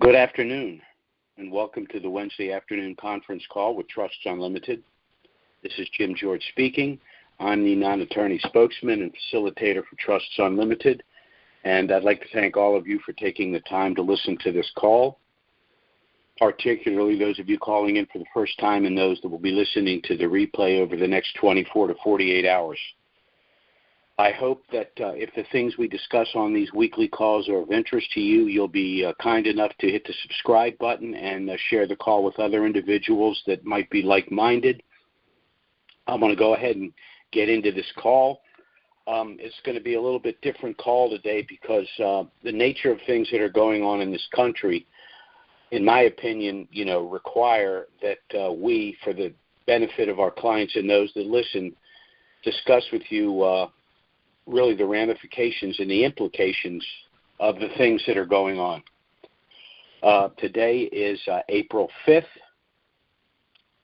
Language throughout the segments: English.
Good afternoon, and welcome to the Wednesday afternoon conference call with Trusts Unlimited. This is Jim George speaking. I'm the non-attorney spokesman and facilitator for Trusts Unlimited, and I'd like to thank all of you for taking the time to listen to this call, particularly those of you calling in for the first time and those that will be listening to the replay over the next 24 to 48 hours. I hope that if the things we discuss on these weekly calls are of interest to you, you'll be kind enough to hit the subscribe button and share the call with other individuals that might be like-minded. I'm going to go ahead and get into this call. It's going to be a little bit different call today because the nature of things that are going on in this country, in my opinion, require that we, for the benefit of our clients and those that listen, discuss with you really the ramifications and the implications of the things that are going on. Today is April 5th.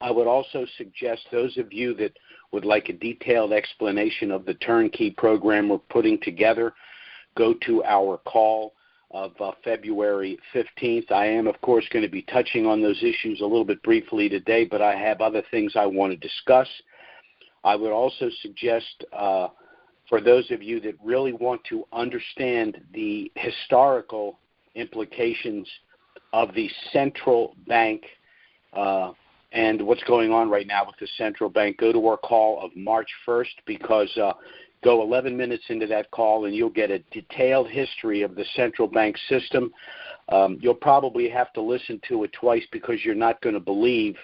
I would also suggest those of you that would like a detailed explanation of the turnkey program we're putting together, go to our call of February 15th. I am, of course, going to be touching on those issues a little bit briefly today, but I have other things I want to discuss. I would also suggest for those of you that really want to understand the historical implications of the central bank and what's going on right now with the central bank, go to our call of March 1st because go 11 minutes into that call and you'll get a detailed history of the central bank system. You'll probably have to listen to it twice because you're not going to believe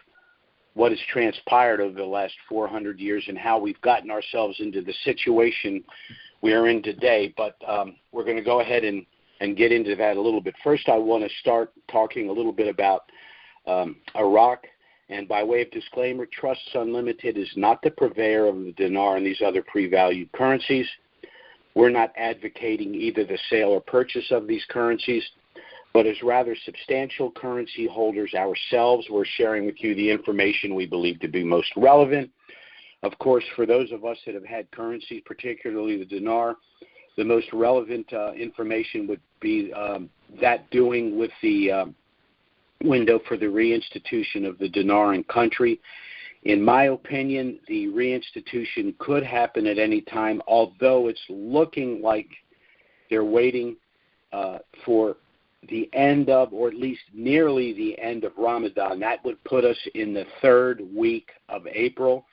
what has transpired over the last 400 years and how we've gotten ourselves into the situation we are in today. But we're going to go ahead and get into that a little bit. First, I want to start talking a little bit about Iraq. And by way of disclaimer, Trusts Unlimited is not the purveyor of the dinar and these other pre-valued currencies. We're not advocating either the sale or purchase of these currencies, but as rather substantial currency holders ourselves, we're sharing with you the information we believe to be most relevant. Of course, for those of us that have had currencies, particularly the dinar, the most relevant information would be that doing with the window for the reinstitution of the dinar in country. In my opinion, the reinstitution could happen at any time, although it's looking like they're waiting for the end of, or at least nearly the end of Ramadan. That would put us in the third week of April.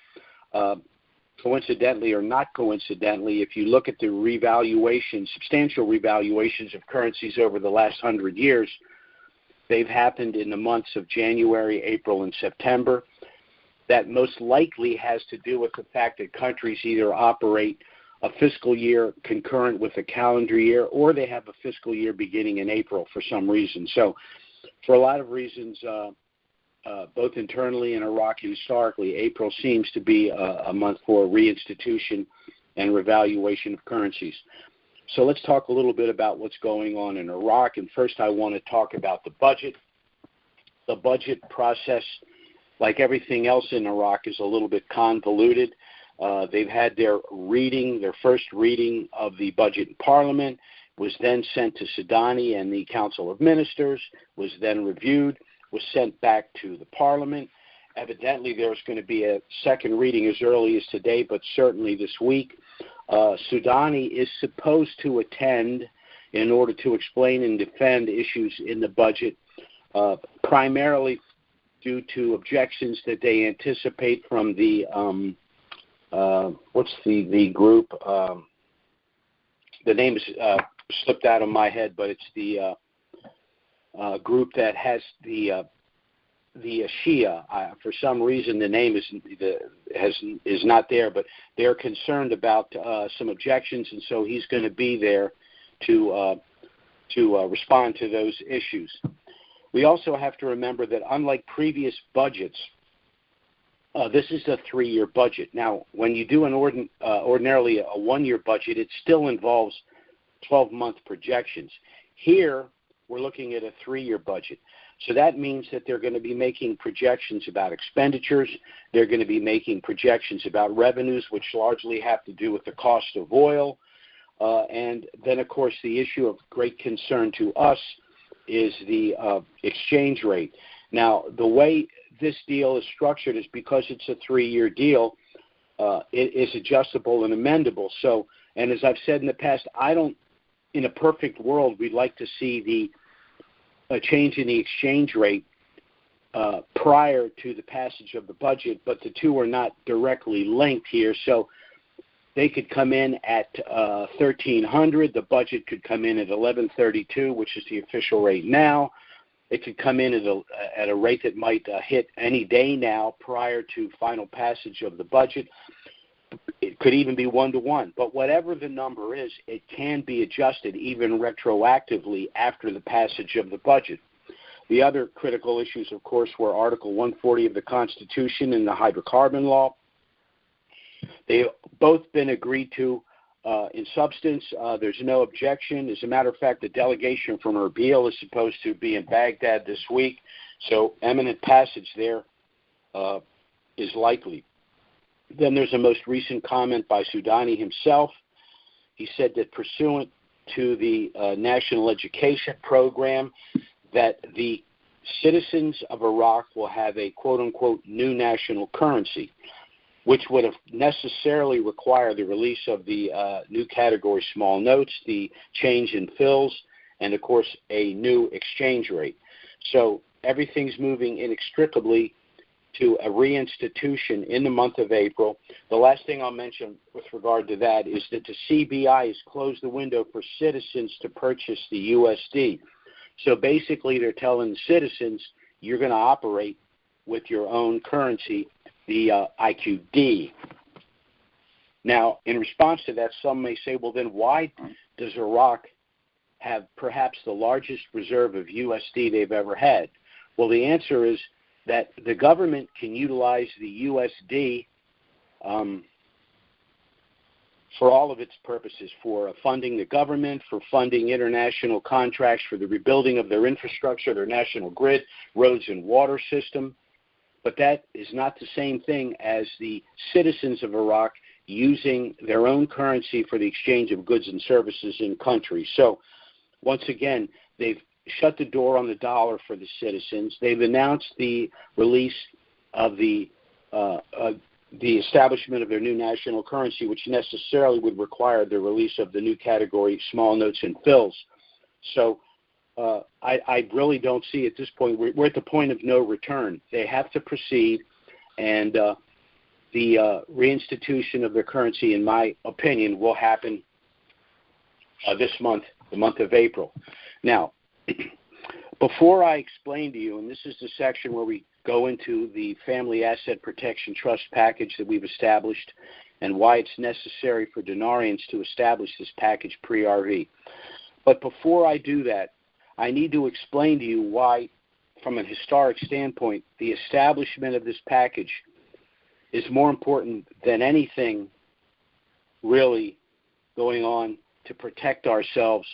Coincidentally or not coincidentally, if you look at the revaluation, substantial revaluations of currencies over the last 100 years, they've happened in the months of January, April, and September. That most likely has to do with the fact that countries either operate a fiscal year concurrent with a calendar year, or they have a fiscal year beginning in April for some reason. So for a lot of reasons, both internally in Iraq and historically, April seems to be a month for reinstitution and revaluation of currencies. So let's talk a little bit about what's going on in Iraq. And first I want to talk about the budget. The budget process, like everything else in Iraq, is a little bit convoluted. They've had their first reading of the budget in Parliament, was then sent to Sudani and the Council of Ministers, was then reviewed, was sent back to the Parliament. Evidently, there's going to be a second reading as early as today, but certainly this week. Sudani is supposed to attend in order to explain and defend issues in the budget, primarily due to objections that they anticipate from the what's the group? The name is slipped out of my head, but it's the group that has the Shia. For some reason, the name is not there, but they're concerned about some objections, and so he's going to be there to respond to those issues. We also have to remember that unlike previous budgets, this is a 3-year budget. Now, when you do ordinarily a 1-year budget, it still involves 12-month projections. Here, we're looking at a 3-year budget. So that means that they're going to be making projections about expenditures. They're going to be making projections about revenues, which largely have to do with the cost of oil. And then, of course, the issue of great concern to us is the exchange rate. Now, the way this deal is structured is because it's a 3-year deal, it is adjustable and amendable. So, and as I've said in the past, in a perfect world, we'd like to see a change in the exchange rate prior to the passage of the budget, but the two are not directly linked here. So they could come in at 1,300. The budget could come in at 1132, which is the official rate now. It could come in at a rate that might hit any day now prior to final passage of the budget. It could even be 1-to-1. But whatever the number is, it can be adjusted even retroactively after the passage of the budget. The other critical issues, of course, were Article 140 of the Constitution and the hydrocarbon law. They've both been agreed to in substance. There's no objection. As a matter of fact, the delegation from Erbil is supposed to be in Baghdad this week, so eminent passage there is likely. Then there's a most recent comment by Soudani himself. He said that pursuant to the national education program, that the citizens of Iraq will have a quote-unquote new national currency, which would have necessarily require the release of the new category small notes, the change in fills, and, of course, a new exchange rate. So everything's moving inextricably to a reinstitution in the month of April. The last thing I'll mention with regard to that is that the CBI has closed the window for citizens to purchase the USD. So basically they're telling the citizens you're going to operate with your own currency, the IQD. Now, in response to that, some may say, well, then why does Iraq have perhaps the largest reserve of USD they've ever had? Well, the answer is that the government can utilize the USD for all of its purposes, for funding the government, for funding international contracts, for the rebuilding of their infrastructure, their national grid, roads and water system. But that is not the same thing as the citizens of Iraq using their own currency for the exchange of goods and services in country. So, once again, they've shut the door on the dollar for the citizens. They've announced the release of the establishment of their new national currency, which necessarily would require the release of the new category small notes and fills. So I really don't see at this point, we're at the point of no return. They have to proceed, and the reinstitution of their currency, in my opinion, will happen this month, the month of April. Now, before I explain to you, and this is the section where we go into the Family Asset Protection Trust package that we've established and why it's necessary for Dinarians to establish this package pre-RV. But before I do that, I need to explain to you why, from a historic standpoint, the establishment of this package is more important than anything really going on to protect ourselves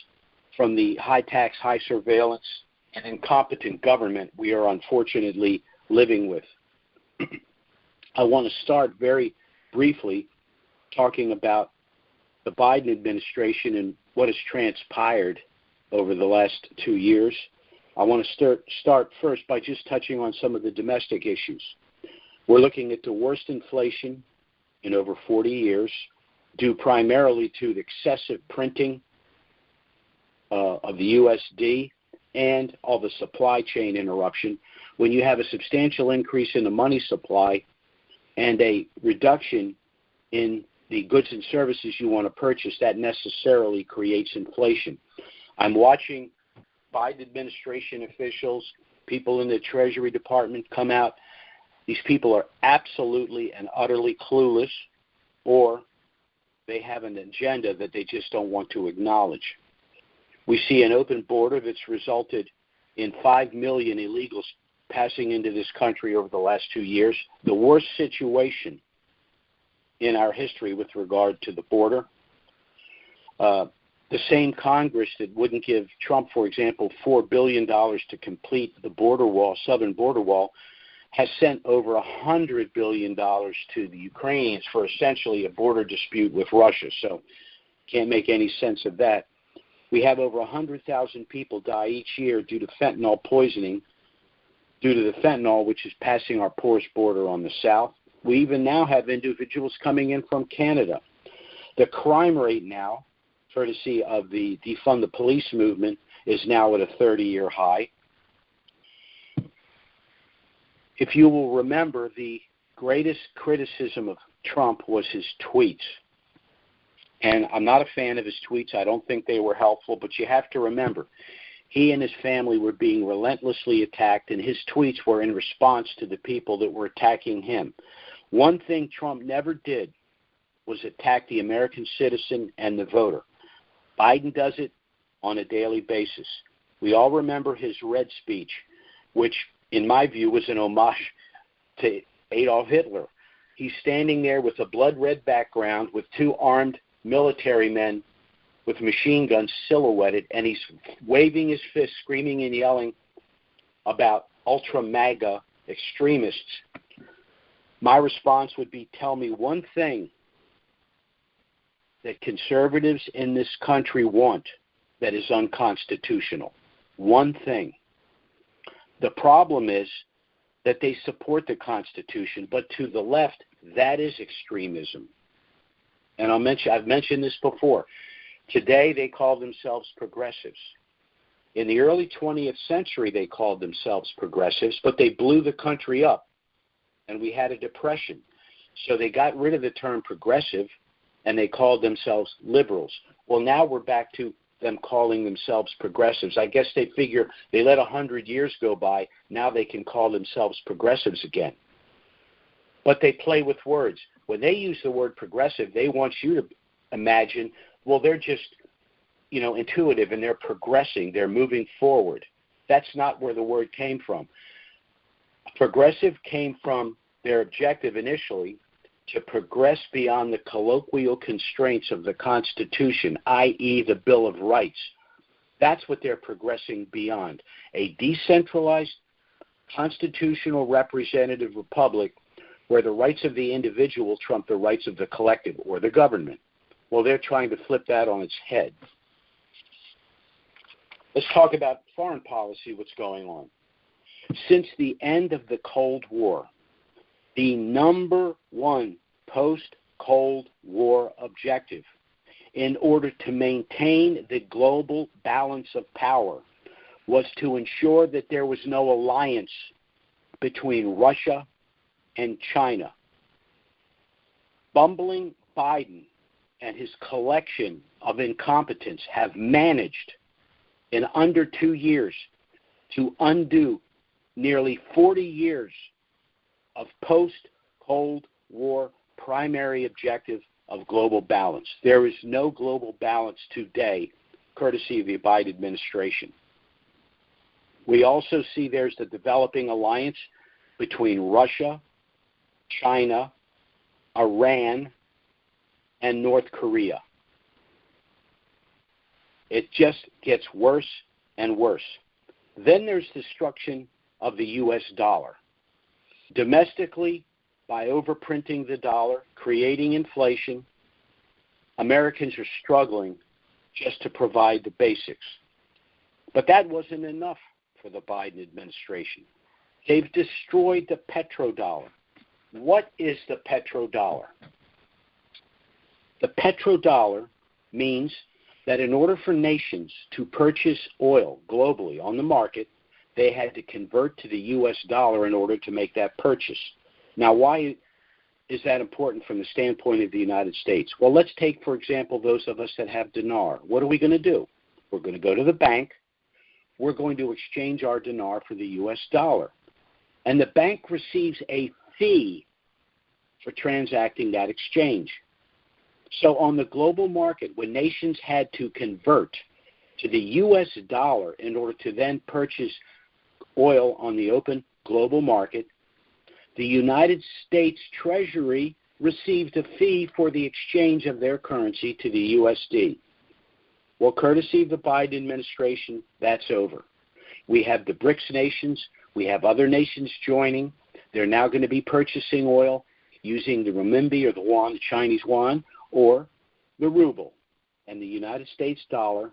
from the high tax, high surveillance, and incompetent government we are unfortunately living with. I want to start very briefly talking about the Biden administration and what has transpired over the last 2 years. I want to start first by just touching on some of the domestic issues. We're looking at the worst inflation in over 40 years, due primarily to the excessive printing of the USD and all the supply chain interruption. When you have a substantial increase in the money supply and a reduction in the goods and services you want to purchase, that necessarily creates inflation. I'm watching Biden administration officials, people in the Treasury Department come out. These people are absolutely and utterly clueless, or they have an agenda that they just don't want to acknowledge. We see an open border that's resulted in 5 million illegals passing into this country over the last 2 years, the worst situation in our history with regard to the border. The same Congress that wouldn't give Trump, for example, $4 billion to complete the border wall, southern border wall, has sent over $100 billion to the Ukrainians for essentially a border dispute with Russia. So can't make any sense of that. We have over 100,000 people die each year due to fentanyl poisoning, due to the fentanyl which is passing our porous border on the south. We even now have individuals coming in from Canada. The crime rate now, courtesy of the defund the police movement, is now at a 30-year high. If you will remember, the greatest criticism of Trump was his tweets. And I'm not a fan of his tweets. I don't think they were helpful, but you have to remember, he and his family were being relentlessly attacked, and his tweets were in response to the people that were attacking him. One thing Trump never did was attack the American citizen and the voter. Biden does it on a daily basis. We all remember his red speech, which, in my view, was an homage to Adolf Hitler. He's standing there with a blood-red background with two armed military men with machine guns silhouetted, and he's waving his fist, screaming and yelling about ultra-MAGA extremists. My response would be, tell me one thing that conservatives in this country want that is unconstitutional. One thing. The problem is that they support the Constitution, but to the left, that is extremism. And I've mentioned this before. Today, they call themselves progressives. In the early 20th century, they called themselves progressives, but they blew the country up, and we had a depression. So they got rid of the term progressive, and they called themselves liberals. Well, now we're back to them calling themselves progressives. I guess they figure they let 100 years go by. Now they can call themselves progressives again. But they play with words. When they use the word progressive, they want you to imagine, well, they're just, intuitive, and they're progressing. They're moving forward. That's not where the word came from. Progressive came from their objective initially to progress beyond the colloquial constraints of the Constitution, i.e. the Bill of Rights. That's what they're progressing beyond. A decentralized, constitutional representative republic where the rights of the individual trump the rights of the collective or the government. Well, they're trying to flip that on its head. Let's talk about foreign policy, what's going on. Since the end of the Cold War, the number one post-Cold War objective in order to maintain the global balance of power was to ensure that there was no alliance between Russia and China. Bumbling Biden and his collection of incompetence have managed in under 2 years to undo nearly 40 years of post-Cold War primary objective of global balance. There is no global balance today, courtesy of the Biden administration. We also see there's the developing alliance between Russia, China, Iran, and North Korea. It just gets worse and worse. Then there's destruction of the U.S. dollar. Domestically, by overprinting the dollar, creating inflation, Americans are struggling just to provide the basics. But that wasn't enough for the Biden administration. They've destroyed the petrodollar. What is the petrodollar? The petrodollar means that in order for nations to purchase oil globally on the market, they had to convert to the U.S. dollar in order to make that purchase. Now, why is that important from the standpoint of the United States? Well, let's take, for example, those of us that have dinar. What are we going to do? We're going to go to the bank. We're going to exchange our dinar for the U.S. dollar. And the bank receives a fee for transacting that exchange. So on the global market, when nations had to convert to the U.S. dollar in order to then purchase oil on the open global market, the United States Treasury received a fee for the exchange of their currency to the USD. Well, courtesy of the Biden administration, that's over. We have the BRICS nations. We have other nations joining. They're now going to be purchasing oil using the renminbi or the yuan, the Chinese yuan, or the ruble. And the United States dollar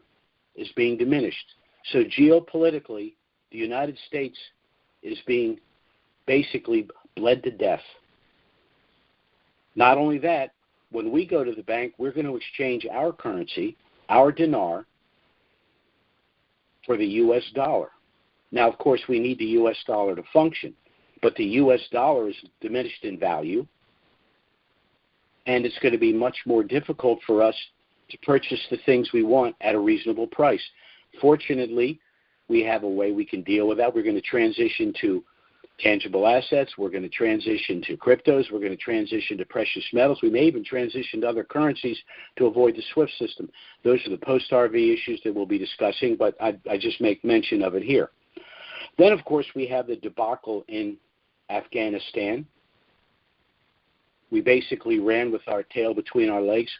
is being diminished. So geopolitically, the United States is being basically bled to death. Not only that, when we go to the bank, we're going to exchange our currency, our dinar, for the U.S. dollar. Now, of course, we need the U.S. dollar to function, but the U.S. dollar is diminished in value, and it's going to be much more difficult for us to purchase the things we want at a reasonable price. Fortunately, we have a way we can deal with that. We're going to transition to tangible assets. We're going to transition to cryptos. We're going to transition to precious metals. We may even transition to other currencies to avoid the SWIFT system. Those are the post-RV issues that we'll be discussing, but I just make mention of it here. Then, of course, we have the debacle in Afghanistan. We basically ran with our tail between our legs.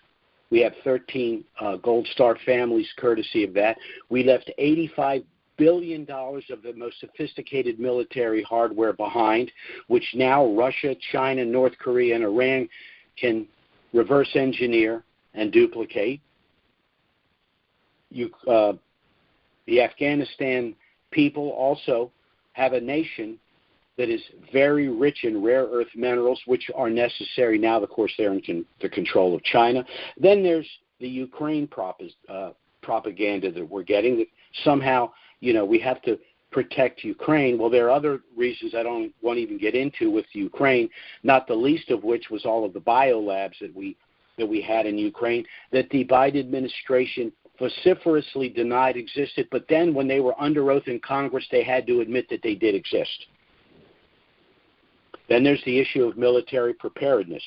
We have 13 Gold Star families courtesy of that. We left $85 billion of the most sophisticated military hardware behind, which now Russia, China, North Korea, and Iran can reverse engineer and duplicate. The Afghanistan people also have a nation that is very rich in rare earth minerals, which are necessary now. Of course, they're in the control of China. Then there's the Ukraine propaganda that we're getting, that somehow, we have to protect Ukraine. Well, there are other reasons I don't want to even get into with Ukraine, not the least of which was all of the biolabs that we had in Ukraine that the Biden administration vociferously denied existed, but then when they were under oath in Congress, they had to admit that they did exist. Then there's the issue of military preparedness.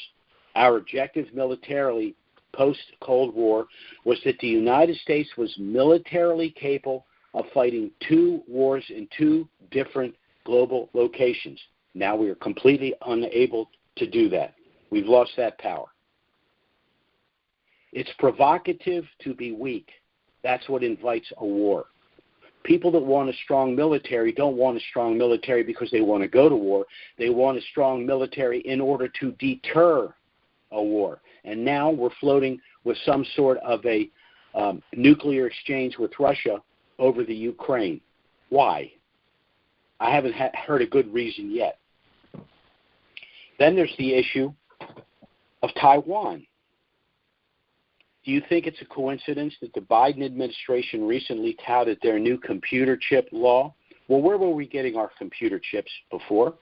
Our objective militarily post-Cold War was that the United States was militarily capable of fighting 2 wars in 2 different global locations. Now we are completely unable to do that. We've lost that power. It's provocative to be weak. That's what invites a war. People that want a strong military don't want a strong military because they want to go to war. They want a strong military in order to deter a war. And now we're floating with some sort of a nuclear exchange with Russia over the Ukraine. Why? I haven't heard a good reason yet. Then there's the issue of Taiwan. Do you think it's a coincidence that the Biden administration recently touted their new computer chip law? Well, where were we getting our computer chips before?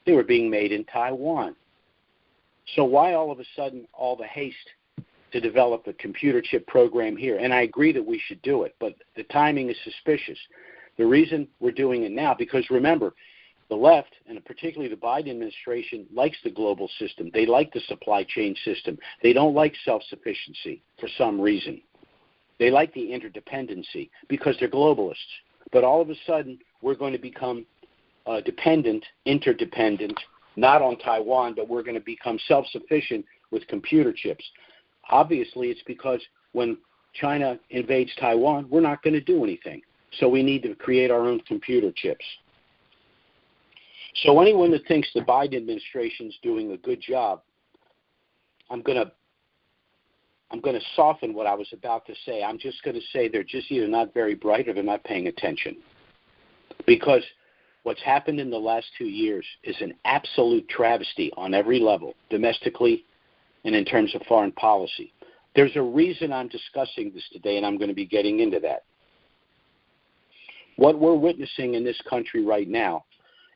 They were being made in Taiwan. So why all of a sudden all the haste to develop a computer chip program here? And I agree that we should do it, but the timing is suspicious. The reason we're doing it now, because remember, the left, and particularly the Biden administration, likes the global system. They like the supply chain system. They don't like self-sufficiency for some reason. They like the interdependency because they're globalists. But all of a sudden, we're going to become interdependent, not on Taiwan, but we're going to become self-sufficient with computer chips. Obviously, it's because when China invades Taiwan, we're not going to do anything. So we need to create our own computer chips. So anyone that thinks the Biden administration is doing a good job, I'm going to soften what I was about to say. I'm just going to say they're just either not very bright or they're not paying attention. Because what's happened in the last 2 years is an absolute travesty on every level, domestically and in terms of foreign policy. There's a reason I'm discussing this today, and I'm going to be getting into that. What we're witnessing in this country right now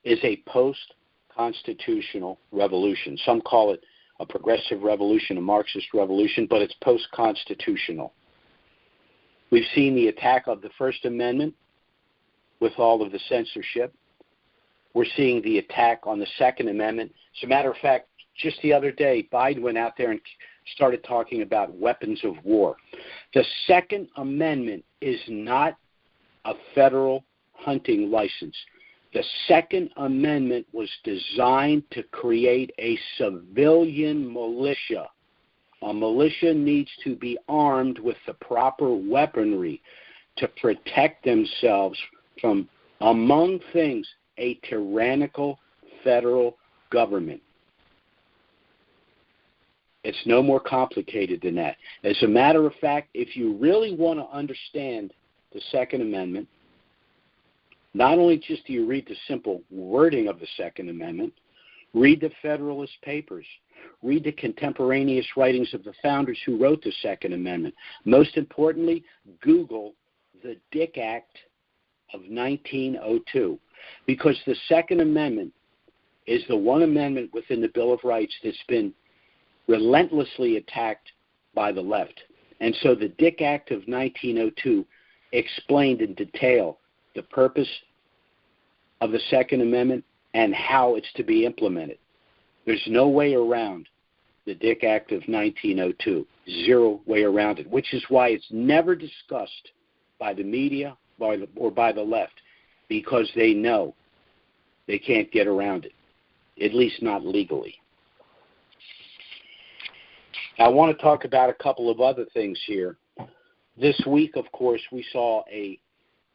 is a post-constitutional revolution. Some call it a progressive revolution, a Marxist revolution, but it's post-constitutional. We've seen the attack of the First Amendment with all of the censorship. We're seeing the attack on the Second Amendment. As a matter of fact, just the other day, Biden went out there and started talking about weapons of war. The Second Amendment is not a federal hunting license. The Second Amendment was designed to create a civilian militia. A militia needs to be armed with the proper weaponry to protect themselves from, among things, a tyrannical federal government. It's no more complicated than that. As a matter of fact, if you really want to understand the Second Amendment, not only just do you read the simple wording of the Second Amendment, read the Federalist Papers. Read the contemporaneous writings of the founders who wrote the Second Amendment. Most importantly, Google the Dick Act of 1902, because the Second Amendment is the one amendment within the Bill of Rights that's been relentlessly attacked by the left. And so the Dick Act of 1902 explained in detail the purpose of the Second Amendment and how it's to be implemented. There's no way around the Dick Act of 1902, zero way around it, which is why it's never discussed by the media or by the left, because they know they can't get around it, at least not legally. I want to talk about a couple of other things here. This week, of course, we saw an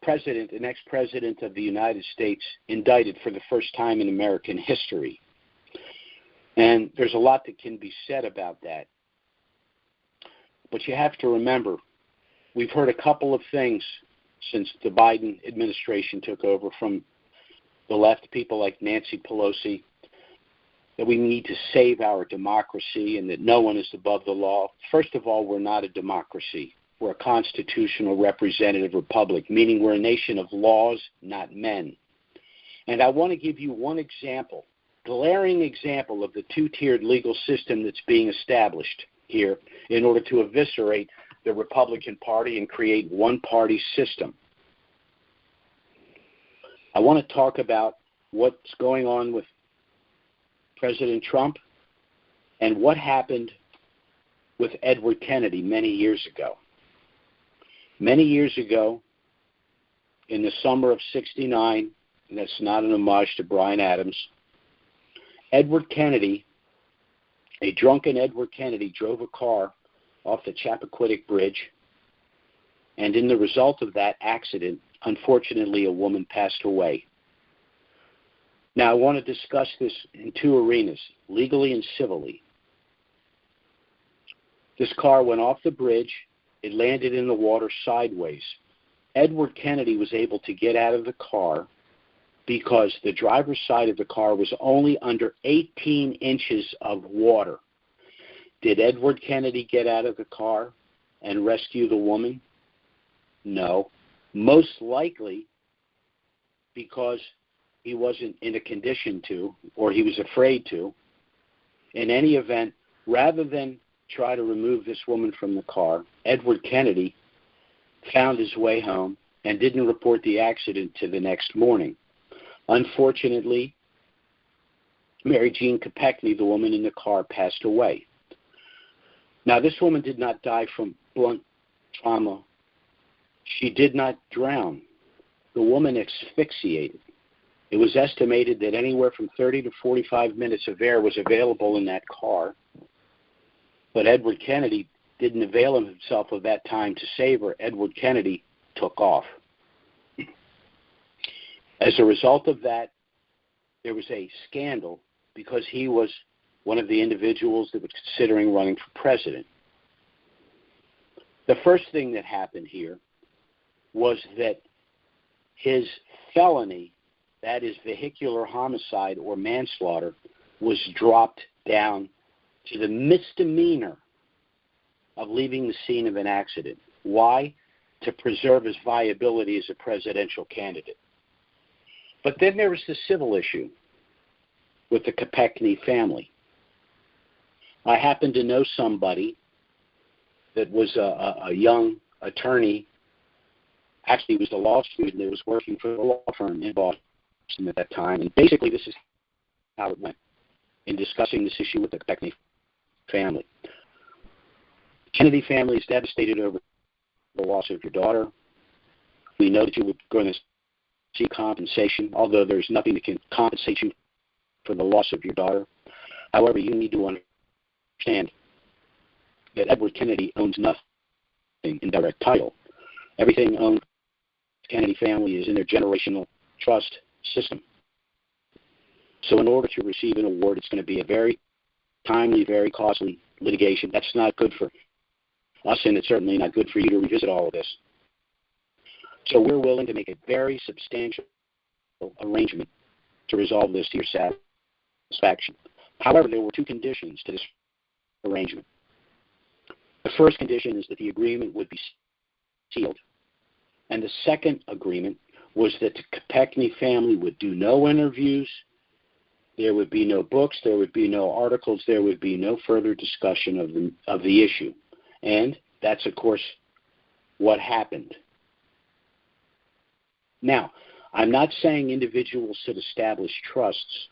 ex-president of the United States indicted for the first time in American history. And there's a lot that can be said about that. But you have to remember, we've heard a couple of things since the Biden administration took over from the left, people like Nancy Pelosi, that we need to save our democracy and that no one is above the law. First of all, we're not a democracy. We're a constitutional representative republic, meaning we're a nation of laws, not men. And I want to give you one example, glaring example of the two-tiered legal system that's being established here in order to eviscerate the Republican Party and create one-party system. I want to talk about what's going on with President Trump and what happened with Edward Kennedy many years ago. Many years ago, in the summer of '69, and that's not an homage to Bryan Adams, Edward Kennedy, a drunken Edward Kennedy, drove a car off the Chappaquiddick Bridge, and in the result of that accident, unfortunately, a woman passed away. Now, I want to discuss this in two arenas, legally and civilly. This car went off the bridge. It landed in the water sideways. Edward Kennedy was able to get out of the car because the driver's side of the car was only under 18 inches of water. Did Edward Kennedy get out of the car and rescue the woman? No. Most likely because he wasn't in a condition to, or he was afraid to. In any event, rather than try to remove this woman from the car, Edward Kennedy found his way home and didn't report the accident to the next morning. Unfortunately, Mary Jean Kopechne, the woman in the car, passed away. Now, this woman did not die from blunt trauma. She did not drown. The woman asphyxiated. It was estimated that anywhere from 30 to 45 minutes of air was available in that car. But Edward Kennedy didn't avail himself of that time to save her. Edward Kennedy took off. As a result of that, there was a scandal because he was one of the individuals that was considering running for president. The first thing that happened here was that his felony, that is vehicular homicide or manslaughter, was dropped down to the misdemeanor of leaving the scene of an accident. Why? To preserve his viability as a presidential candidate. But then there was the civil issue with the Kopechne family. I happen to know somebody that was a young attorney. Actually, he was a law student that was working for the law firm in Boston at that time. And basically, this is how it went in discussing this issue with the Kopechne family. Kennedy family is devastated over the loss of your daughter. We know that you were going to see compensation, although there's nothing that can compensate you for the loss of your daughter. However, you need to understand that Edward Kennedy owns nothing in direct title. Everything owned by the Kennedy family is in their generational trust system. So in order to receive an award, it's going to be a very timely, very costly litigation. That's not good for us, and it's certainly not good for you to revisit all of this. So we're willing to make a very substantial arrangement to resolve this to your satisfaction. However, there were two conditions to this arrangement. The first condition is that the agreement would be sealed. And the second agreement was that the Kopechne family would do no interviews, there would be no books, there would be no articles, there would be no further discussion of the issue. And that's, of course, what happened. Now, I'm not saying individuals should establish trusts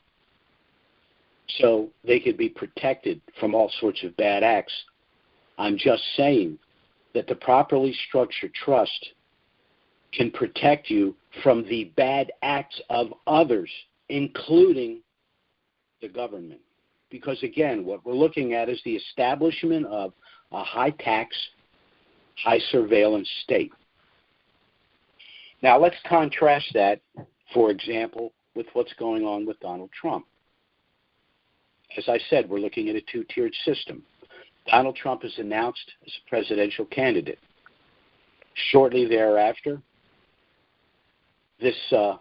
so they could be protected from all sorts of bad acts. I'm just saying that the properly structured trust can protect you from the bad acts of others, including the government. Because, again, what we're looking at is the establishment of a high-tax, high-surveillance state. Now, let's contrast that, for example, with what's going on with Donald Trump. As I said, we're looking at a two-tiered system. Donald Trump is announced as a presidential candidate. Shortly thereafter, this, I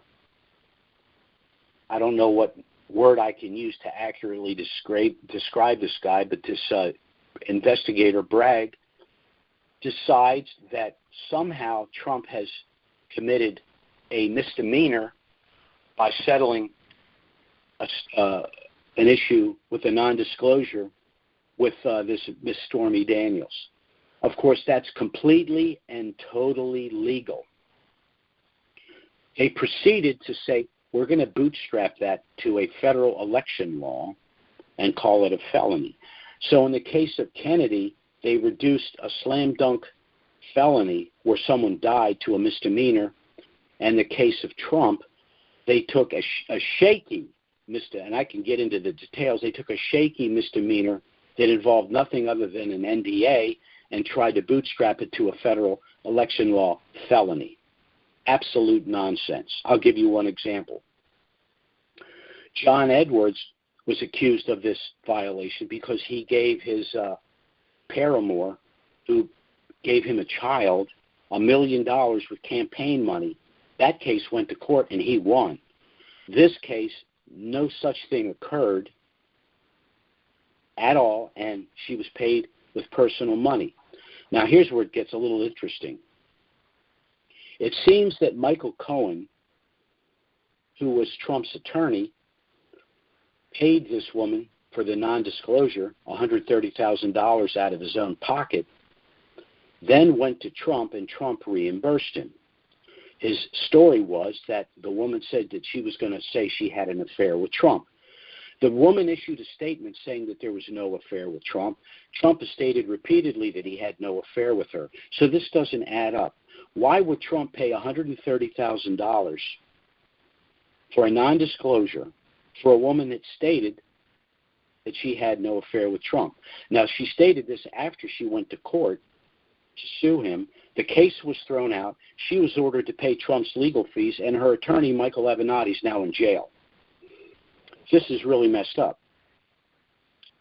don't know what word I can use to accurately describe this guy, but this investigator, Bragg, decides that somehow Trump has committed a misdemeanor by settling an issue with a nondisclosure with this Miss Stormy Daniels. Of course, that's completely and totally legal. They proceeded to say, we're going to bootstrap that to a federal election law and call it a felony. So in the case of Kennedy, they reduced a slam dunk felony where someone died to a misdemeanor. And the case of Trump, they took a shaky misdemeanor, and I can get into the details, they took a shaky misdemeanor that involved nothing other than an NDA and tried to bootstrap it to a federal election law felony. Absolute nonsense. I'll give you one example. John Edwards was accused of this violation because he gave his paramour, who gave him a child, $1 million with campaign money. That case went to court and he won. This case, no such thing occurred at all, and she was paid with personal money. Now, here's where it gets a little interesting. It seems that Michael Cohen, who was Trump's attorney, paid this woman for the nondisclosure $130,000 out of his own pocket, then went to Trump, and Trump reimbursed him. His story was that the woman said that she was going to say she had an affair with Trump. The woman issued a statement saying that there was no affair with Trump. Trump has stated repeatedly that he had no affair with her. So this doesn't add up. Why would Trump pay $130,000 for a nondisclosure for a woman that stated that she had no affair with Trump? Now, she stated this after she went to court to sue him. The case was thrown out. She was ordered to pay Trump's legal fees, and her attorney, Michael Avenatti, is now in jail. This is really messed up.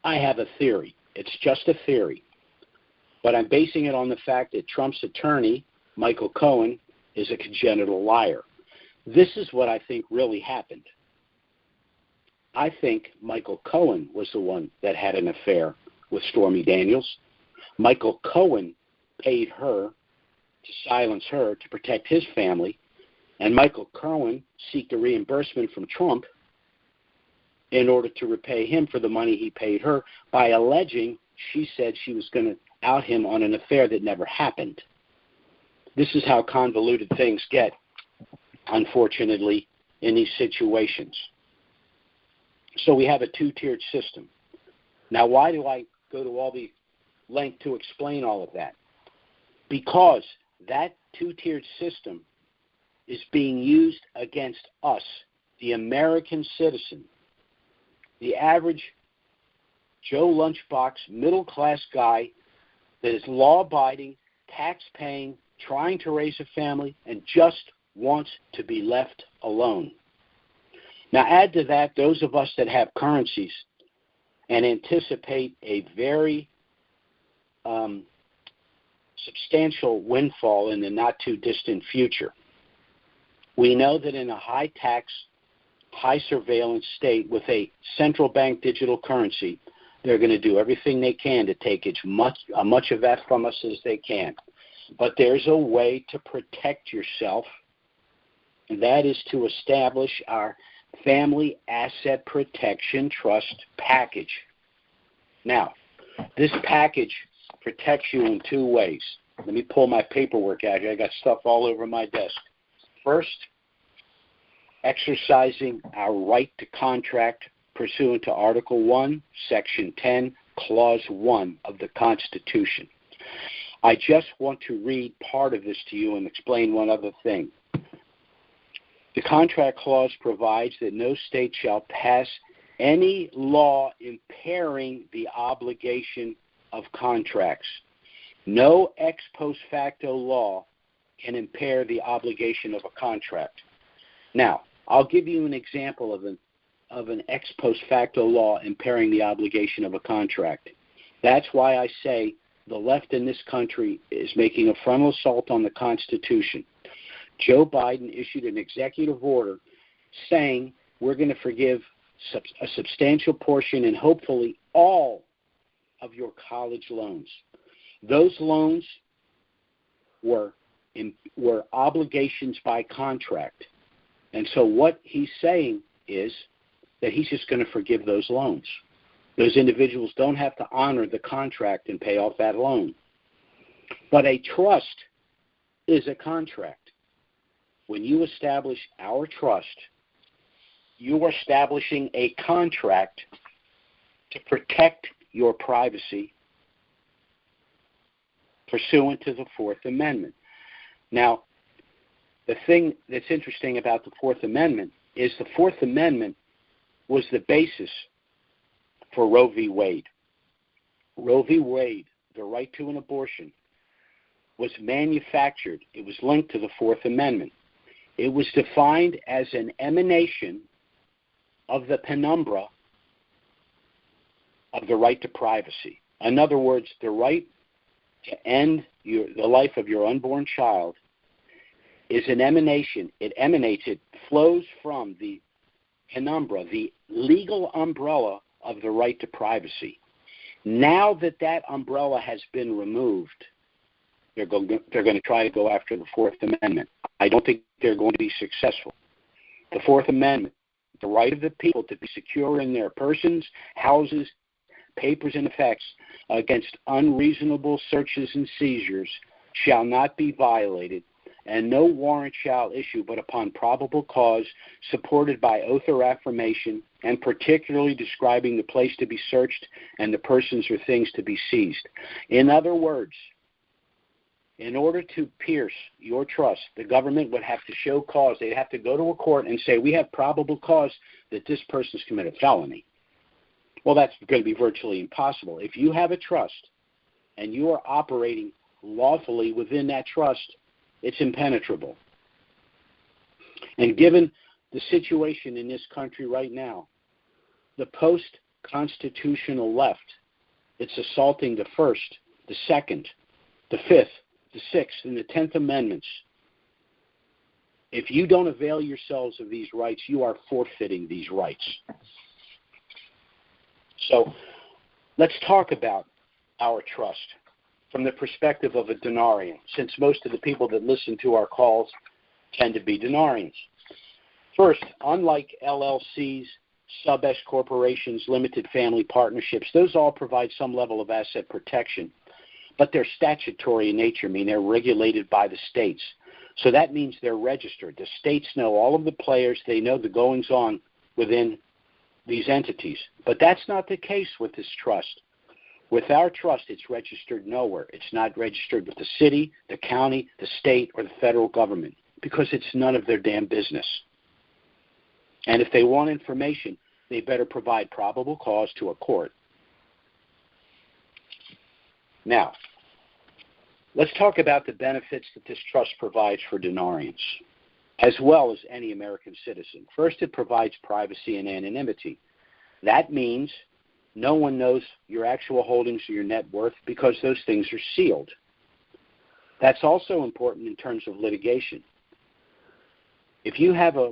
I have a theory. It's just a theory. But I'm basing it on the fact that Trump's attorney, Michael Cohen, is a congenital liar. This is what I think really happened. I think Michael Cohen was the one that had an affair with Stormy Daniels. Michael Cohen paid her to silence her to protect his family, and Michael Cohen sought a reimbursement from Trump in order to repay him for the money he paid her by alleging she said she was going to out him on an affair that never happened. This is how convoluted things get, unfortunately, in these situations. So we have a two-tiered system. Now, why do I go to all the length to explain all of that? Because that two-tiered system is being used against us, the American citizen, the average Joe Lunchbox middle-class guy that is law-abiding, tax-paying, trying to raise a family, and just wants to be left alone. Now, add to that those of us that have currencies and anticipate a very substantial windfall in the not-too-distant future. We know that in a high-tax, high-surveillance state with a central bank digital currency, they're going to do everything they can to take as much of that from us as they can. But there's a way to protect yourself, and that is to establish our Family Asset Protection Trust package. Now, this package protects you in two ways. Let me pull my paperwork out here. I got stuff all over my desk. First, exercising our right to contract pursuant to Article 1, Section 10, Clause 1 of the Constitution. I just want to read part of this to you and explain one other thing. The contract clause provides that no state shall pass any law impairing the obligation of contracts. No ex post facto law can impair the obligation of a contract. Now, I'll give you an example of an ex post facto law impairing the obligation of a contract. That's why I say the left in this country is making a frontal assault on the Constitution. Joe Biden issued an executive order saying we're going to forgive a substantial portion and hopefully all of your college loans. Those loans were obligations by contract. And so what he's saying is that he's just going to forgive those loans. Those individuals don't have to honor the contract and pay off that loan. But a trust is a contract. When you establish our trust, you are establishing a contract to protect your privacy pursuant to the Fourth Amendment. Now, the thing that's interesting about the Fourth Amendment is the Fourth Amendment was the basis for Roe v. Wade. Roe v. Wade, the right to an abortion, was manufactured. It was linked to the Fourth Amendment. It was defined as an emanation of the penumbra of the right to privacy. In other words, the right to end the life of your unborn child is an emanation. It flows from the penumbra, the legal umbrella of the right to privacy. Now that umbrella has been removed, they're going to try to go after the Fourth Amendment. I don't think they're going to be successful. The Fourth Amendment, the right of the people to be secure in their persons, houses, papers, and effects against unreasonable searches and seizures shall not be violated, and no warrant shall issue but upon probable cause, supported by oath or affirmation, and particularly describing the place to be searched and the persons or things to be seized. In other words, in order to pierce your trust, the government would have to show cause. They'd have to go to a court and say, we have probable cause that this person's committed a felony. Well, that's going to be virtually impossible. If you have a trust and you are operating lawfully within that trust, it's impenetrable. And given the situation in this country right now, the post-constitutional left, it's assaulting the First, the Second, the Fifth, the Sixth, and the 10th Amendments. If you don't avail yourselves of these rights, you are forfeiting these rights. So let's talk about our trust from the perspective of a dinarian, since most of the people that listen to our calls tend to be dinarians. First, unlike LLCs, sub-S corporations, limited family partnerships, those all provide some level of asset protection, but they're statutory in nature, meaning they're regulated by the states. So that means they're registered. The states know all of the players. They know the goings-on within these entities. But that's not the case with this trust. With our trust, it's registered nowhere. It's not registered with the city, the county, the state, or the federal government because it's none of their damn business. And if they want information, they better provide probable cause to a court. Now, let's talk about the benefits that this trust provides for dinarians, as well as any American citizen. First, it provides privacy and anonymity. That means no one knows your actual holdings or your net worth because those things are sealed. That's also important in terms of litigation. If you have a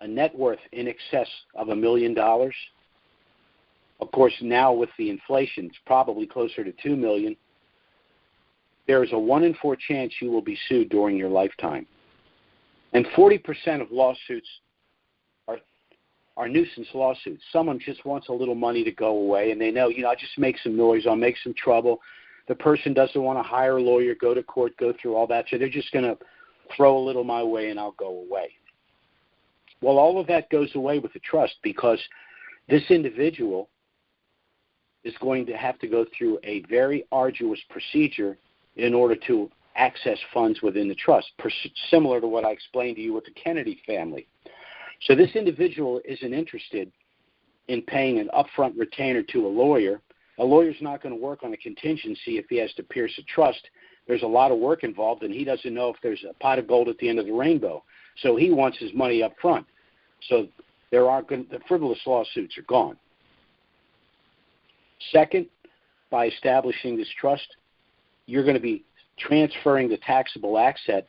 net worth in excess of $1 million, of course, now with the inflation, it's probably closer to $2 million. There is a 1 in 4 chance you will be sued during your lifetime. And 40% of lawsuits are nuisance lawsuits. Someone just wants a little money to go away, and they know, I'll just make some noise, I'll make some trouble. The person doesn't want to hire a lawyer, go to court, go through all that, so they're just going to throw a little my way and I'll go away. Well, all of that goes away with the trust because this individual is going to have to go through a very arduous procedure in order to access funds within the trust, similar to what I explained to you with the Kennedy family. So this individual isn't interested in paying an upfront retainer to a lawyer. A lawyer's not going to work on a contingency if he has to pierce a trust. There's a lot of work involved, and he doesn't know if there's a pot of gold at the end of the rainbow. So he wants his money up front. So the frivolous lawsuits are gone. Second, by establishing this trust, you're going to be transferring the taxable access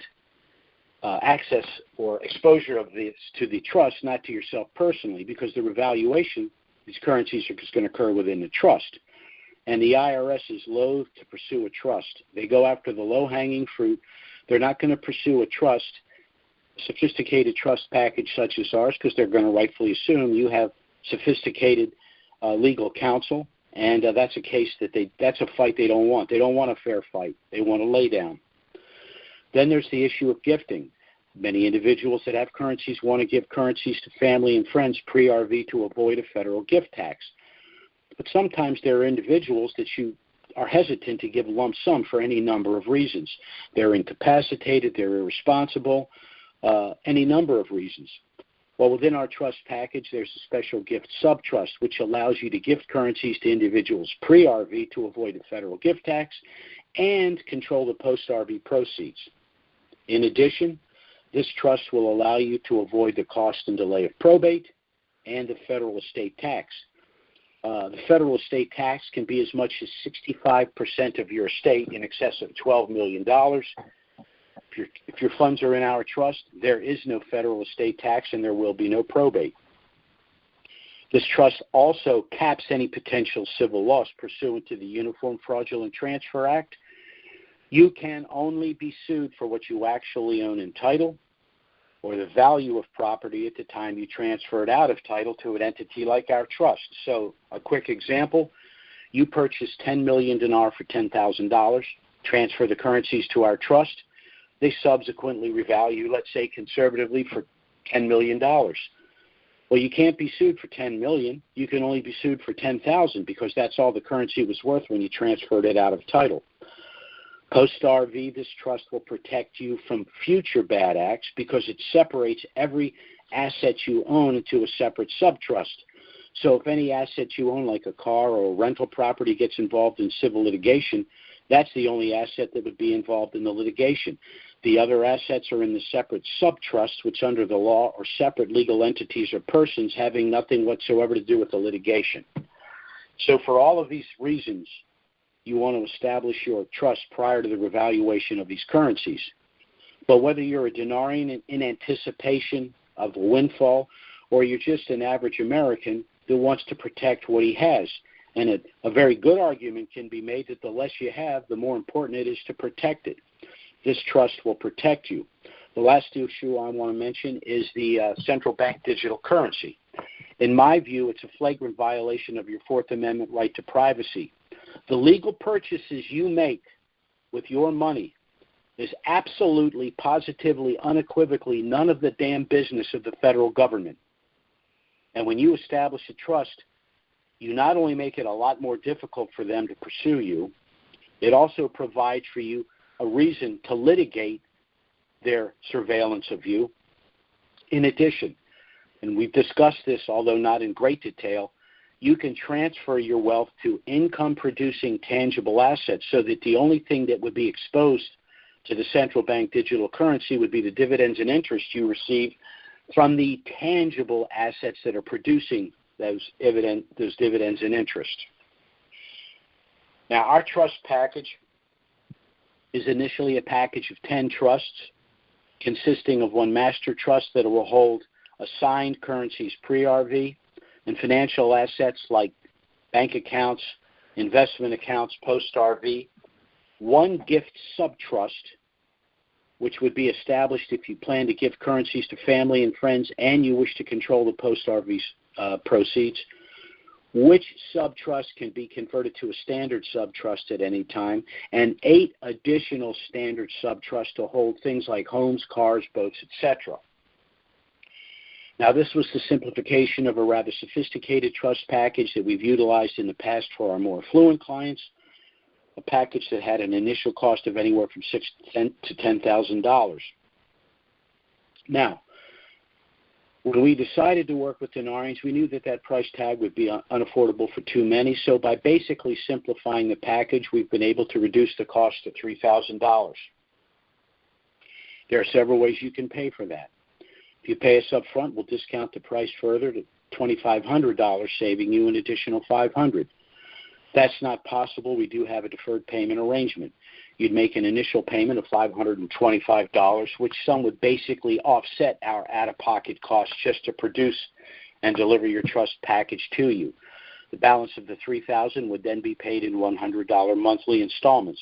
or exposure of this to the trust, not to yourself personally, because the revaluation, these currencies are just going to occur within the trust. And the IRS is loath to pursue a trust. They go after the low-hanging fruit. They're not going to pursue a sophisticated trust package such as ours, because they're going to rightfully assume you have sophisticated legal counsel, and that's a fight they don't want. They don't want a fair fight. They want to lay down. Then there's the issue of gifting. Many individuals that have currencies want to give currencies to family and friends pre-RV to avoid a federal gift tax. But sometimes there are individuals that you are hesitant to give a lump sum for any number of reasons. They're incapacitated, they're irresponsible, any number of reasons. Well, within our trust package, there's a special gift subtrust, which allows you to gift currencies to individuals pre-RV to avoid a federal gift tax and control the post-RV proceeds. In addition, this trust will allow you to avoid the cost and delay of probate and the federal estate tax. The federal estate tax can be as much as 65% of your estate, in excess of $12 million. If your funds are in our trust, there is no federal estate tax and there will be no probate. This trust also caps any potential civil loss pursuant to the Uniform Fraudulent Transfer Act. You can only be sued for what you actually own in title or the value of property at the time you transfer it out of title to an entity like our trust. So a quick example, you purchase 10 million dinar for $10,000, transfer the currencies to our trust. They subsequently revalue, let's say conservatively, for $10 million. Well, you can't be sued for $10 million. You can only be sued for $10,000 because that's all the currency was worth when you transferred it out of title. Post-RV, this trust will protect you from future bad acts because it separates every asset you own into a separate subtrust. So if any asset you own, like a car or a rental property, gets involved in civil litigation, that's the only asset that would be involved in the litigation. The other assets are in the separate subtrust, which under the law are separate legal entities or persons having nothing whatsoever to do with the litigation. So for all of these reasons, you want to establish your trust prior to the revaluation of these currencies. But whether you're a dinarian in anticipation of a windfall or you're just an average American that wants to protect what he has, and a very good argument can be made that the less you have, the more important it is to protect it. This trust will protect you. The last issue I want to mention is the central bank digital currency. In my view, it's a flagrant violation of your Fourth Amendment right to privacy. The legal purchases you make with your money is absolutely, positively, unequivocally none of the damn business of the federal government. And when you establish a trust, you not only make it a lot more difficult for them to pursue you, it also provides for you a reason to litigate their surveillance of you. In addition, and we've discussed this, although not in great detail, you can transfer your wealth to income-producing tangible assets so that the only thing that would be exposed to the central bank digital currency would be the dividends and interest you receive from the tangible assets that are producing those dividends and interest. Now, our trust package is initially a package of 10 trusts. consisting of one master trust that will hold assigned currencies pre-RV and financial assets like bank accounts, investment accounts post-RV, one gift subtrust, which would be established if you plan to give currencies to family and friends and you wish to control the post-RV proceeds, which subtrust can be converted to a standard subtrust at any time, and 8 additional standard subtrusts to hold things like homes, cars, boats, etc. Now, this was the simplification of a rather sophisticated trust package that we've utilized in the past for our more affluent clients, a package that had an initial cost of anywhere from $6,000 to $10,000. Now, when we decided to work with Dinarians, we knew that price tag would be unaffordable for too many, so by basically simplifying the package, we've been able to reduce the cost to $3,000. There are several ways you can pay for that. If you pay us up front, we'll discount the price further to $2,500, saving you an additional $500. That's not possible. We do have a deferred payment arrangement. You'd make an initial payment of $525, which some would basically offset our out-of-pocket costs just to produce and deliver your trust package to you. The balance of the $3,000 would then be paid in $100 monthly installments.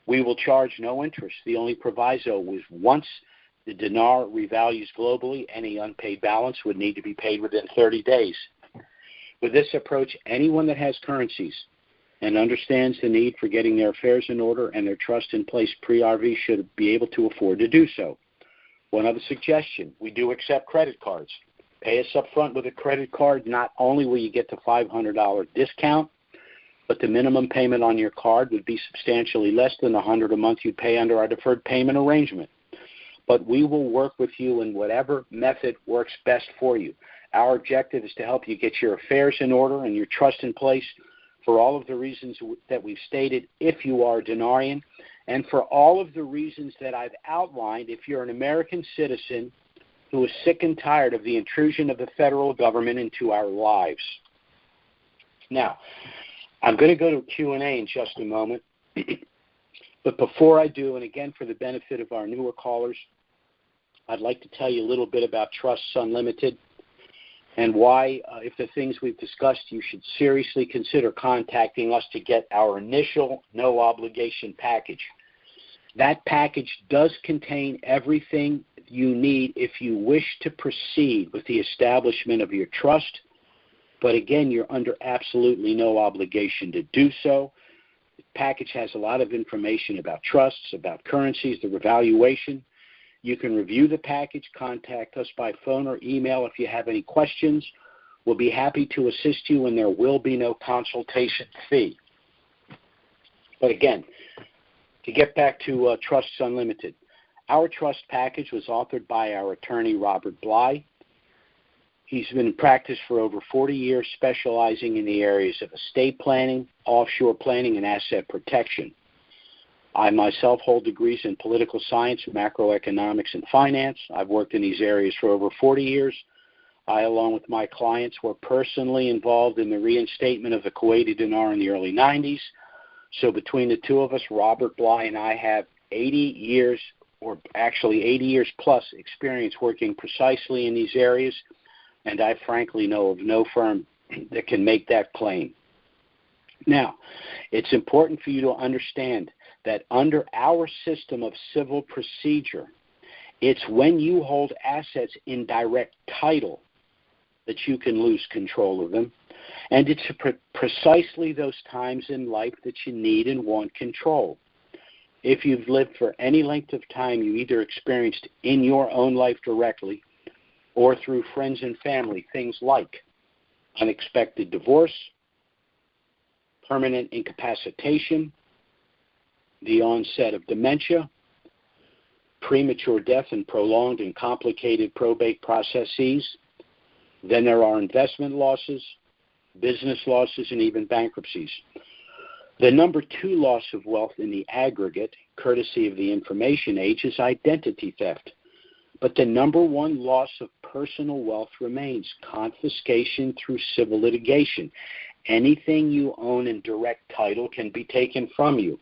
We will charge no interest. The only proviso is once the dinar revalues globally, any unpaid balance would need to be paid within 30 days. With this approach, anyone that has currencies and understands the need for getting their affairs in order and their trust in place pre-RV should be able to afford to do so. One other suggestion, we do accept credit cards. Pay us up front with a credit card. Not only will you get the $500 discount, but the minimum payment on your card would be substantially less than the $100 a month you pay under our deferred payment arrangement. But we will work with you in whatever method works best for you. Our objective is to help you get your affairs in order and your trust in place for all of the reasons that we've stated if you are a Dinarian, and for all of the reasons that I've outlined if you're an American citizen who is sick and tired of the intrusion of the federal government into our lives. Now, I'm going to go to Q&A in just a moment, but before I do, and again for the benefit of our newer callers, I'd like to tell you a little bit about Trusts Unlimited and why, if the things we've discussed, you should seriously consider contacting us to get our initial no-obligation package. That package does contain everything you need if you wish to proceed with the establishment of your trust, but again, you're under absolutely no obligation to do so. The package has a lot of information about trusts, about currencies, the revaluation. You can review the package, contact us by phone or email if you have any questions. We'll be happy to assist you, and there will be no consultation fee. But again, to get back to Trusts Unlimited, our trust package was authored by our attorney, Robert Bly. He's been in practice for over 40 years, specializing in the areas of estate planning, offshore planning, and asset protection. I myself hold degrees in political science, macroeconomics, and finance. I've worked in these areas for over 40 years. I, along with my clients, were personally involved in the reinstatement of the Kuwaiti dinar in the early 90s. So between the two of us, Robert Bly and I have 80 years, or actually 80 years plus experience working precisely in these areas, and I frankly know of no firm that can make that claim. Now, it's important for you to understand that under our system of civil procedure, it's when you hold assets in direct title that you can lose control of them, and it's precisely those times in life that you need and want control. If you've lived for any length of time, you either experienced in your own life directly or through friends and family things like unexpected divorce, permanent incapacitation, the onset of dementia, premature death and prolonged and complicated probate processes. Then there are investment losses, business losses, and even bankruptcies. The number 2 loss of wealth in the aggregate, courtesy of the information age, is identity theft. But the number 1 loss of personal wealth remains confiscation through civil litigation. Anything you own in direct title can be taken from you.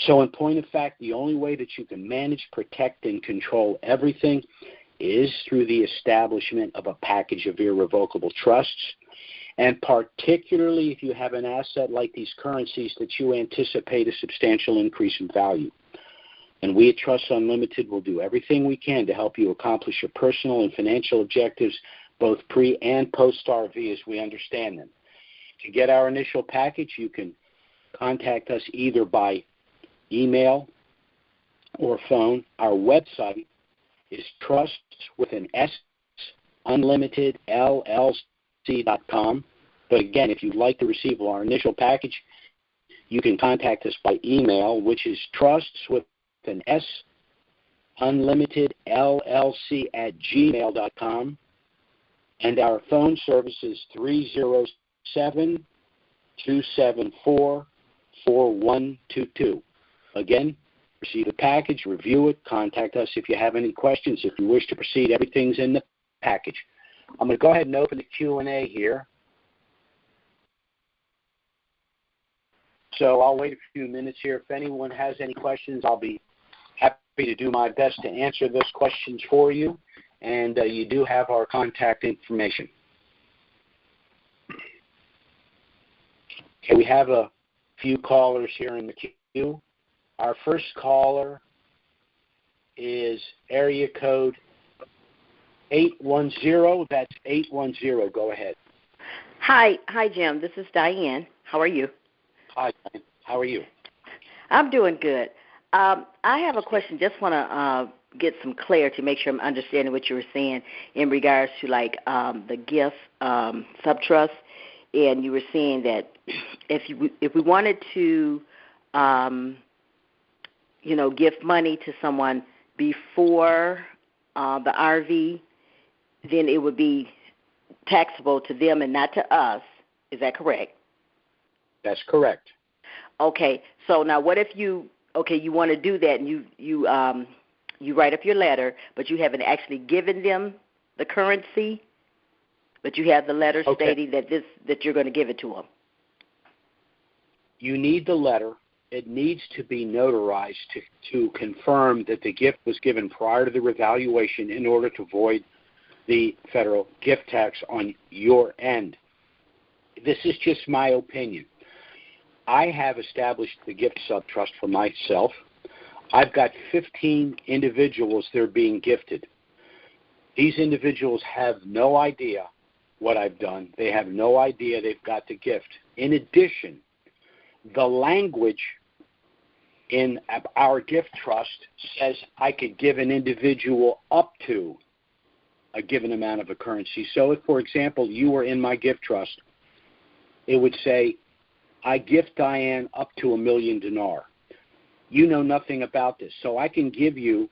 So in point of fact, the only way that you can manage, protect, and control everything is through the establishment of a package of irrevocable trusts, and particularly if you have an asset like these currencies that you anticipate a substantial increase in value. And we at Trusts Unlimited will do everything we can to help you accomplish your personal and financial objectives, both pre- and post-RV as we understand them. To get our initial package, you can contact us either by email or phone. Our website is trusts with an S, unlimited LLC.com. But again, if you'd like to receive our initial package, you can contact us by email, which is trusts with an S, unlimited LLC at gmail.com. And our phone service is 307-274-4122. Again, receive the package, review it, contact us if you have any questions. If you wish to proceed, everything's in the package. I'm going to go ahead and open the Q&A here. So I'll wait a few minutes here. If anyone has any questions, I'll be happy to do my best to answer those questions for you. And you do have our contact information. Okay, we have a few callers here in the queue. Our first caller is area code 810. That's 810. Go ahead. Hi, Jim. This is Diane. How are you? Hi, Diane. How are you? I'm doing good. I have a question. Just want to get some clarity, make sure I'm understanding what you were saying in regards to like the gift subtrust. And you were saying that if we wanted to, give money to someone before the RV, then it would be taxable to them and not to us. Is that correct? That's correct. Okay. So now, what if you want to do that and you write up your letter, but you haven't actually given them the currency, but you have the letter stating that you're going to give it to them. You need the letter. It needs to be notarized to confirm that the gift was given prior to the revaluation in order to avoid the federal gift tax on your end. This is just my opinion. I have established the gift subtrust for myself. I've got 15 individuals that are being gifted. These individuals have no idea what I've done. They have no idea they've got the gift. In addition, the language in our gift trust says I could give an individual up to a given amount of a currency. So if, for example, you were in my gift trust, it would say, I gift Diane up to $1 million dinar. You know nothing about this. So I can give you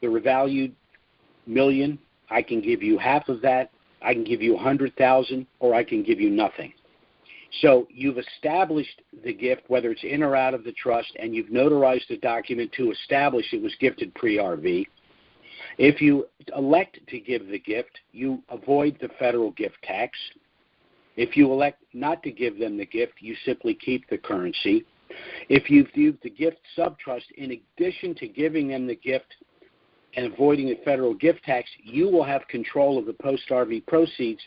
the revalued million. I can give you half of that. I can give you 100,000, or I can give you nothing. So you've established the gift, whether it's in or out of the trust, and you've notarized the document to establish it was gifted pre-RV. If you elect to give the gift, you avoid the federal gift tax. If you elect not to give them the gift, you simply keep the currency. If you've used the gift subtrust, in addition to giving them the gift and avoiding the federal gift tax, you will have control of the post-RV proceeds,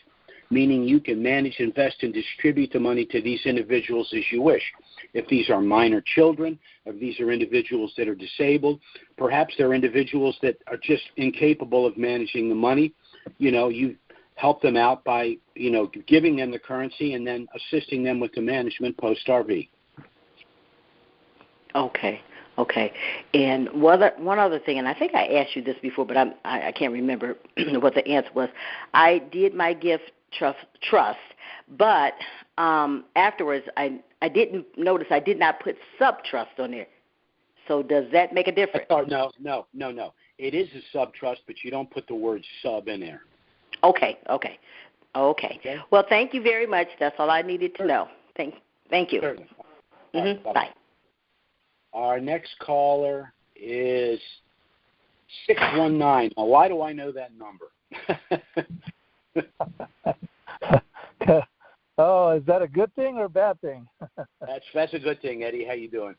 meaning you can manage, invest, and distribute the money to these individuals as you wish. If these are minor children, if these are individuals that are disabled, perhaps they're individuals that are just incapable of managing the money, you help them out by, giving them the currency and then assisting them with the management post-RV. Okay. And one other thing, and I think I asked you this before, but I can't remember what the answer was. I did my gift trust, but afterwards I didn't notice I did not put subtrust on there. So does that make a difference? No. It is a subtrust, but you don't put the word sub in there. Okay. Well, thank you very much. That's all I needed to know. Thank you. Certainly. Mm-hmm. Bye. Our next caller is 619. Now, why do I know that number? Oh, is that a good thing or a bad thing? That's a good thing, Eddie. How you doing?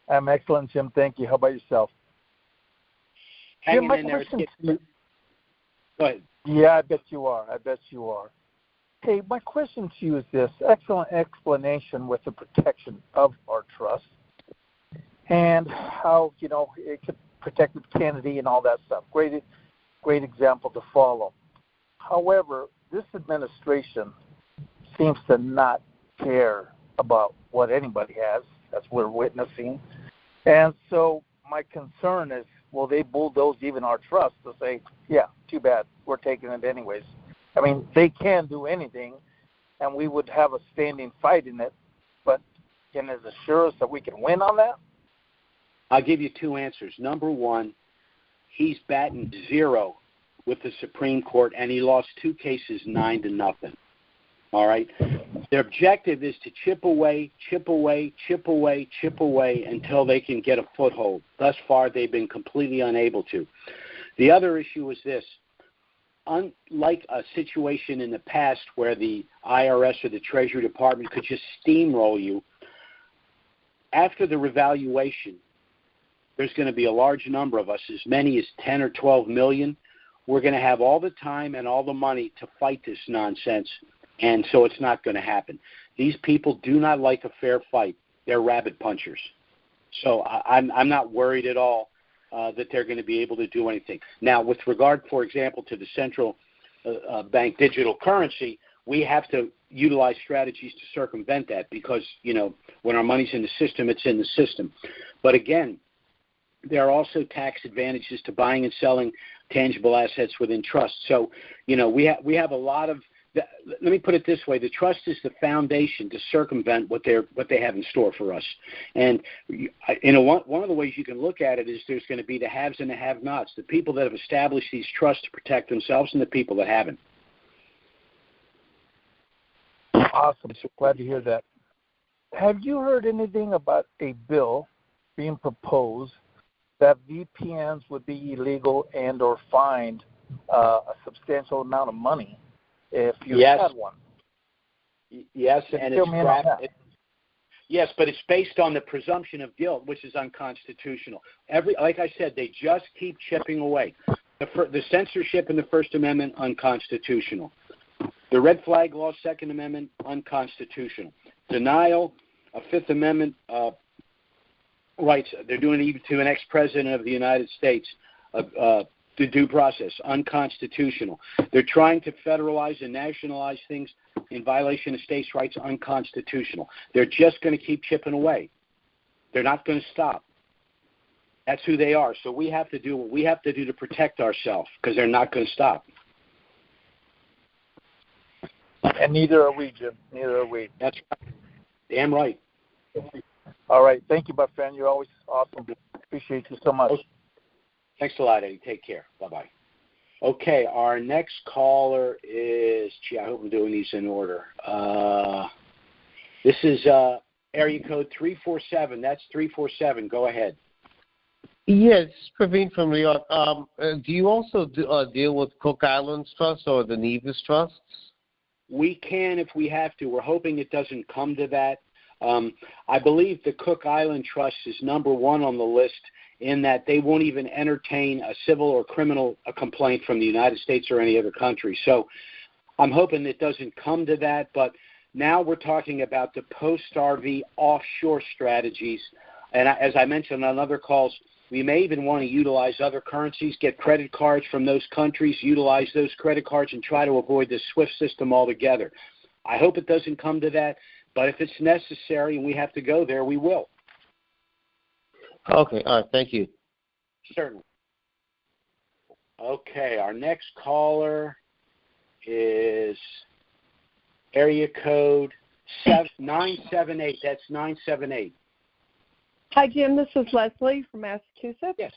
I'm excellent, Jim. Thank you. How about yourself? Hanging Jim, in there. Go ahead. Yeah, I bet you are. Hey, my question to you is this. Excellent explanation with the protection of our trust and how, it could protect Kennedy and all that stuff. Great example to follow. However, this administration seems to not care about what anybody has. That's what we're witnessing. And so my concern is, will they bulldoze even our trust to say, yeah, too bad, we're taking it anyways? I mean, they can do anything, and we would have a standing fight in it, but can it assure us that we can win on that? I'll give you two answers. Number one, he's batting 0 with the Supreme Court, and he lost 2 cases 9-0. All right? Their objective is to chip away until they can get a foothold. Thus far, they've been completely unable to. The other issue is this. Unlike a situation in the past where the IRS or the Treasury Department could just steamroll you, after the revaluation, there's going to be a large number of us, as many as 10 or 12 million. We're going to have all the time and all the money to fight this nonsense, and so it's not going to happen. These people do not like a fair fight. They're rabbit punchers. So I'm not worried at all that they're going to be able to do anything. Now, with regard, for example, to the central bank digital currency, we have to utilize strategies to circumvent that because, when our money's in the system, it's in the system. But again, there are also tax advantages to buying and selling tangible assets within trust. So, we have a lot of. Let me put it this way: the trust is the foundation to circumvent what they have in store for us. And one of the ways you can look at it is there's going to be the haves and the have-nots, the people that have established these trusts to protect themselves, and the people that haven't. Awesome. So glad to hear that. Have you heard anything about a bill being proposed that VPNs would be illegal and or fined a substantial amount of money if you had one? Yes, and it's yes, but it's based on the presumption of guilt, which is unconstitutional. Like I said, they just keep chipping away. The censorship in the First Amendment, unconstitutional. The red flag law, Second Amendment, unconstitutional. Denial of Fifth Amendment rights, they're doing it even to an ex-president of the United States, the due process, unconstitutional. They're trying to federalize and nationalize things in violation of states' rights, unconstitutional. They're just going to keep chipping away. They're not going to stop. That's who they are. So we have to do what we have to do to protect ourselves because they're not going to stop. And neither are we, Jim. Neither are we. That's right. Damn right. All right. Thank you, my friend. You're always awesome. Appreciate you so much. Thanks a lot, Eddie. Take care. Bye-bye. Okay, our next caller is, I hope I'm doing these in order. This is area code 347. That's 347. Go ahead. Yes, Praveen from New York. Do you also deal with Cook Islands Trust or the Nevis Trusts? We can if we have to. We're hoping it doesn't come to that. I believe the Cook Island Trust is number one on the list in that they won't even entertain a civil or criminal complaint from the United States or any other country. So I'm hoping it doesn't come to that. But now we're talking about the post-RV offshore strategies. And as I mentioned on other calls, we may even want to utilize other currencies, get credit cards from those countries, utilize those credit cards, and try to avoid the SWIFT system altogether. I hope it doesn't come to that, but if it's necessary and we have to go there, we will. Okay, all right, thank you. Certainly. Okay, our next caller is area code 978. That's 978. Hi, Jim. This is Leslie from Massachusetts. Yes.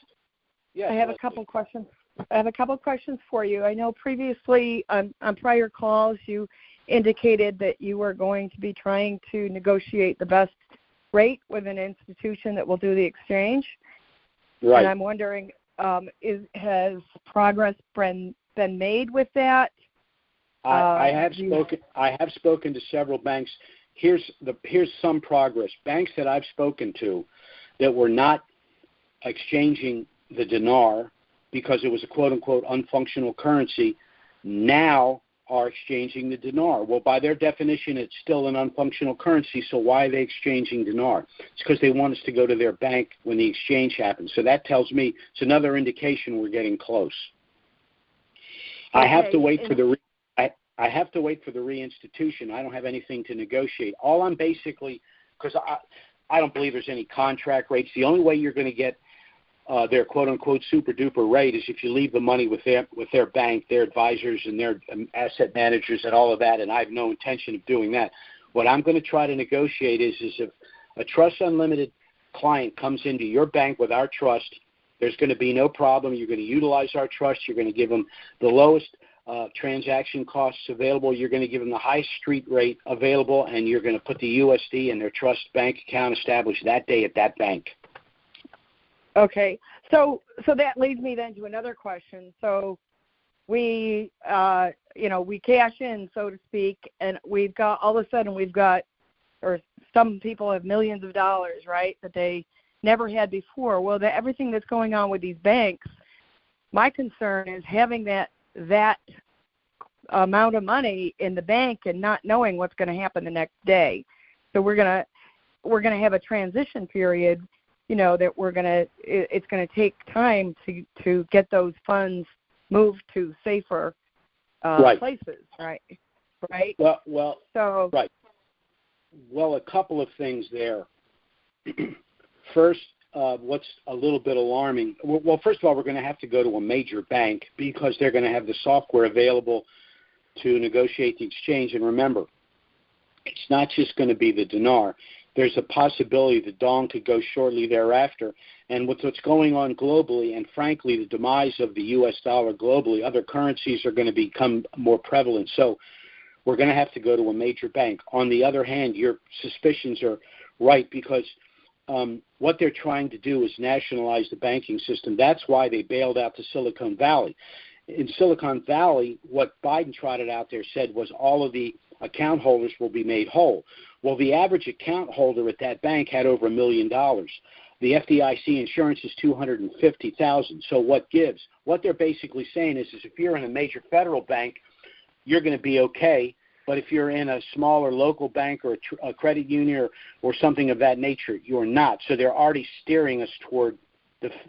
I have Leslie. a couple questions for you. I know previously on prior calls you indicated that you were going to be trying to negotiate the best rate with an institution that will do the exchange. Right. And I'm wondering, has progress been made with that? I have spoken to several banks. Here's some progress. Banks that I've spoken to, that were not exchanging the dinar because it was a quote-unquote unfunctional currency now are exchanging the dinar. Well, by their definition, it's still an unfunctional currency, so why are they exchanging dinar? It's because they want us to go to their bank when the exchange happens. So that tells me it's another indication we're getting close. Okay. I have to wait for the reinstitution. I don't have anything to negotiate. All I'm basically, because I don't believe there's any contract rates. The only way you're going to get their quote-unquote super-duper rate is if you leave the money with their bank, their advisors, and their asset managers and all of that, and I have no intention of doing that. What I'm going to try to negotiate is if a Trust Unlimited client comes into your bank with our trust, there's going to be no problem. You're going to utilize our trust. You're going to give them the lowest transaction costs available. You're going to give them the highest street rate available, and you're going to put the USD in their trust bank account established that day at that bank. Okay, so that leads me then to another question. So we, we cash in, so to speak, and we've got, all of a sudden or some people have millions of dollars, right, that they never had before. Well, everything that's going on with these banks, my concern is having that amount of money in the bank and not knowing what's going to happen the next day. So we're gonna have a transition period. That it's going to take time to get those funds moved to safer places, right? Right. Well. So. Right. Well, a couple of things there. First, what's a little bit alarming? Well, first of all, we're going to have to go to a major bank because they're going to have the software available to negotiate the exchange. And remember, it's not just going to be the dinar. There's a possibility the dong could go shortly thereafter. And with what's going on globally, and frankly, the demise of the U.S. dollar globally, other currencies are going to become more prevalent. So we're going to have to go to a major bank. On the other hand, your suspicions are right because what they're trying to do is nationalize the banking system. That's why they bailed out to Silicon Valley. In Silicon Valley, what Biden trotted out there said was all of the account holders will be made whole. Well, the average account holder at that bank had over $1 million. The FDIC insurance is $250,000. So what gives? What they're basically saying is if you're in a major federal bank, you're going to be okay. But if you're in a smaller local bank or a credit union or something of that nature, you're not. So they're already steering us toward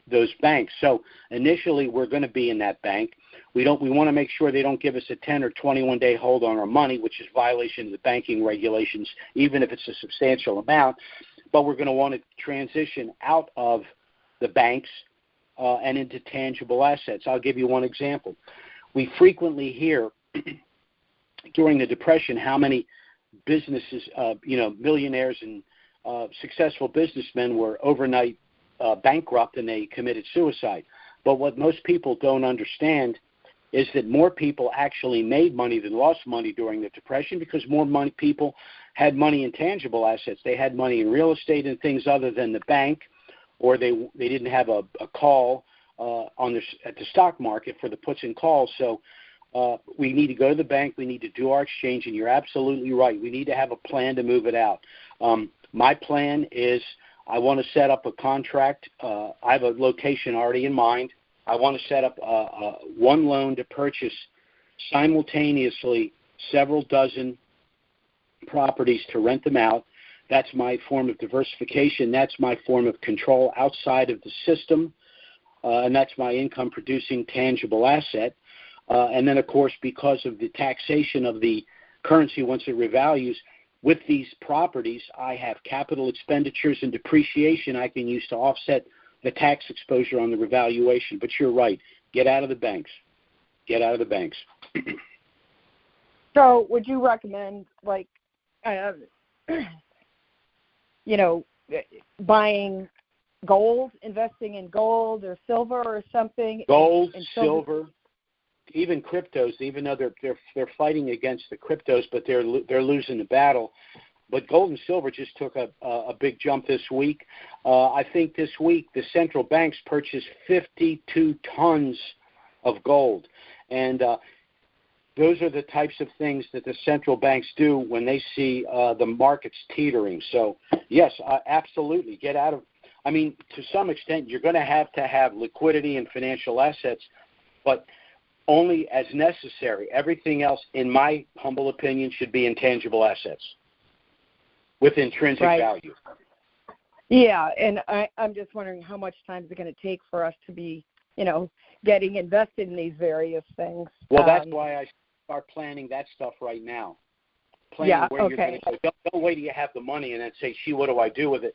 those banks. So initially, we're going to be in that bank. We want to make sure they don't give us a 10 or 21-day hold on our money, which is violation of the banking regulations, even if it's a substantial amount. But we're going to want to transition out of the banks and into tangible assets. I'll give you one example. We frequently hear during the Depression how many businesses, millionaires and successful businessmen were overnight bankrupt and they committed suicide. But what most people don't understand is that more people actually made money than lost money during the Depression because more people had money in tangible assets. They had money in real estate and things other than the bank, or they didn't have a call at the stock market for the puts and calls. So we need to go to the bank. We need to do our exchange, and you're absolutely right. We need to have a plan to move it out. My plan is I want to set up a contract. I have a location already in mind. I want to set up one loan to purchase simultaneously several dozen properties to rent them out. That's my form of diversification. That's my form of control outside of the system, and that's my income-producing tangible asset. And then, of course, because of the taxation of the currency once it revalues, with these properties, I have capital expenditures and depreciation I can use to offset the tax exposure on the revaluation. But you're right. Get out of the banks. Get out of the banks. So would you recommend, buying gold, investing in gold or silver or something? Gold, silver, even cryptos, even though they're fighting against the cryptos, but they're losing the battle. But gold and silver just took a big jump this week. I think this week the central banks purchased 52 tons of gold. And those are the types of things that the central banks do when they see the markets teetering. So, yes, absolutely. Get out of I mean, to some extent, you're going to have liquidity and financial assets, but only as necessary. Everything else, in my humble opinion, should be intangible assets with intrinsic value. Yeah, and I'm just wondering how much time is it going to take for us to be, getting invested in these various things. Well, that's why I start planning that stuff right now. Planning where you're going to go. Don't wait till you have the money and then say, gee, what do I do with it?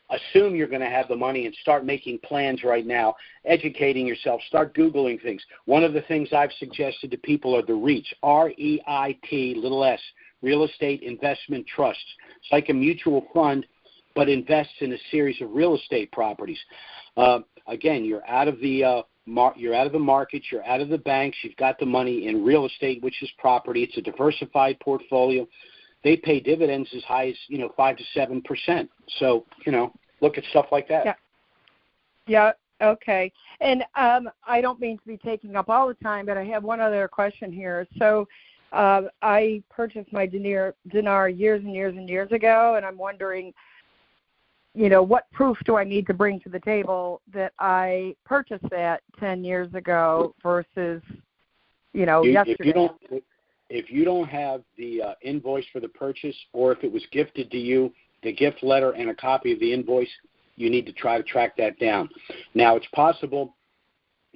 Assume you're going to have the money and start making plans right now, educating yourself, start Googling things. One of the things I've suggested to people are the REITs, REIT, Real Estate Investment Trusts. It's like a mutual fund, but invests in a series of real estate properties. Again, you're out of the market, you're out of the banks, you've got the money in real estate, which is property. It's a diversified portfolio. They pay dividends as high as 5 to 7%. So look at stuff like that. Yeah. Okay. And I don't mean to be taking up all the time, but I have one other question here. So I purchased my dinar years and years and years ago, and I'm wondering, what proof do I need to bring to the table that I purchased that 10 years ago versus, yesterday? If you don't have the invoice for the purchase, or if it was gifted to you, the gift letter and a copy of the invoice, you need to try to track that down. Now, it's possible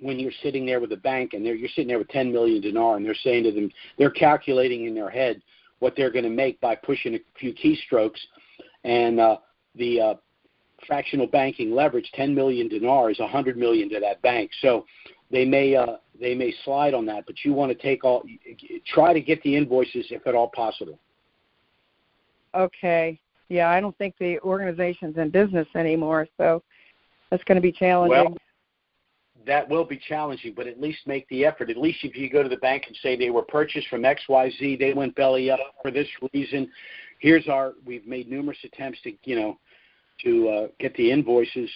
when you're sitting there with a bank and you're sitting there with 10 million dinar and they're saying to them, they're calculating in their head what they're going to make by pushing a few keystrokes, and the fractional banking leverage, 10 million dinar is 100 million to that bank. So they may slide on that, but you want to try to get the invoices if at all possible. Okay. Yeah, I don't think the organization's in business anymore, so that's going to be challenging. Well, that will be challenging, but at least make the effort. At least if you go to the bank and say they were purchased from XYZ, they went belly up for this reason. We've made numerous attempts to get the invoices.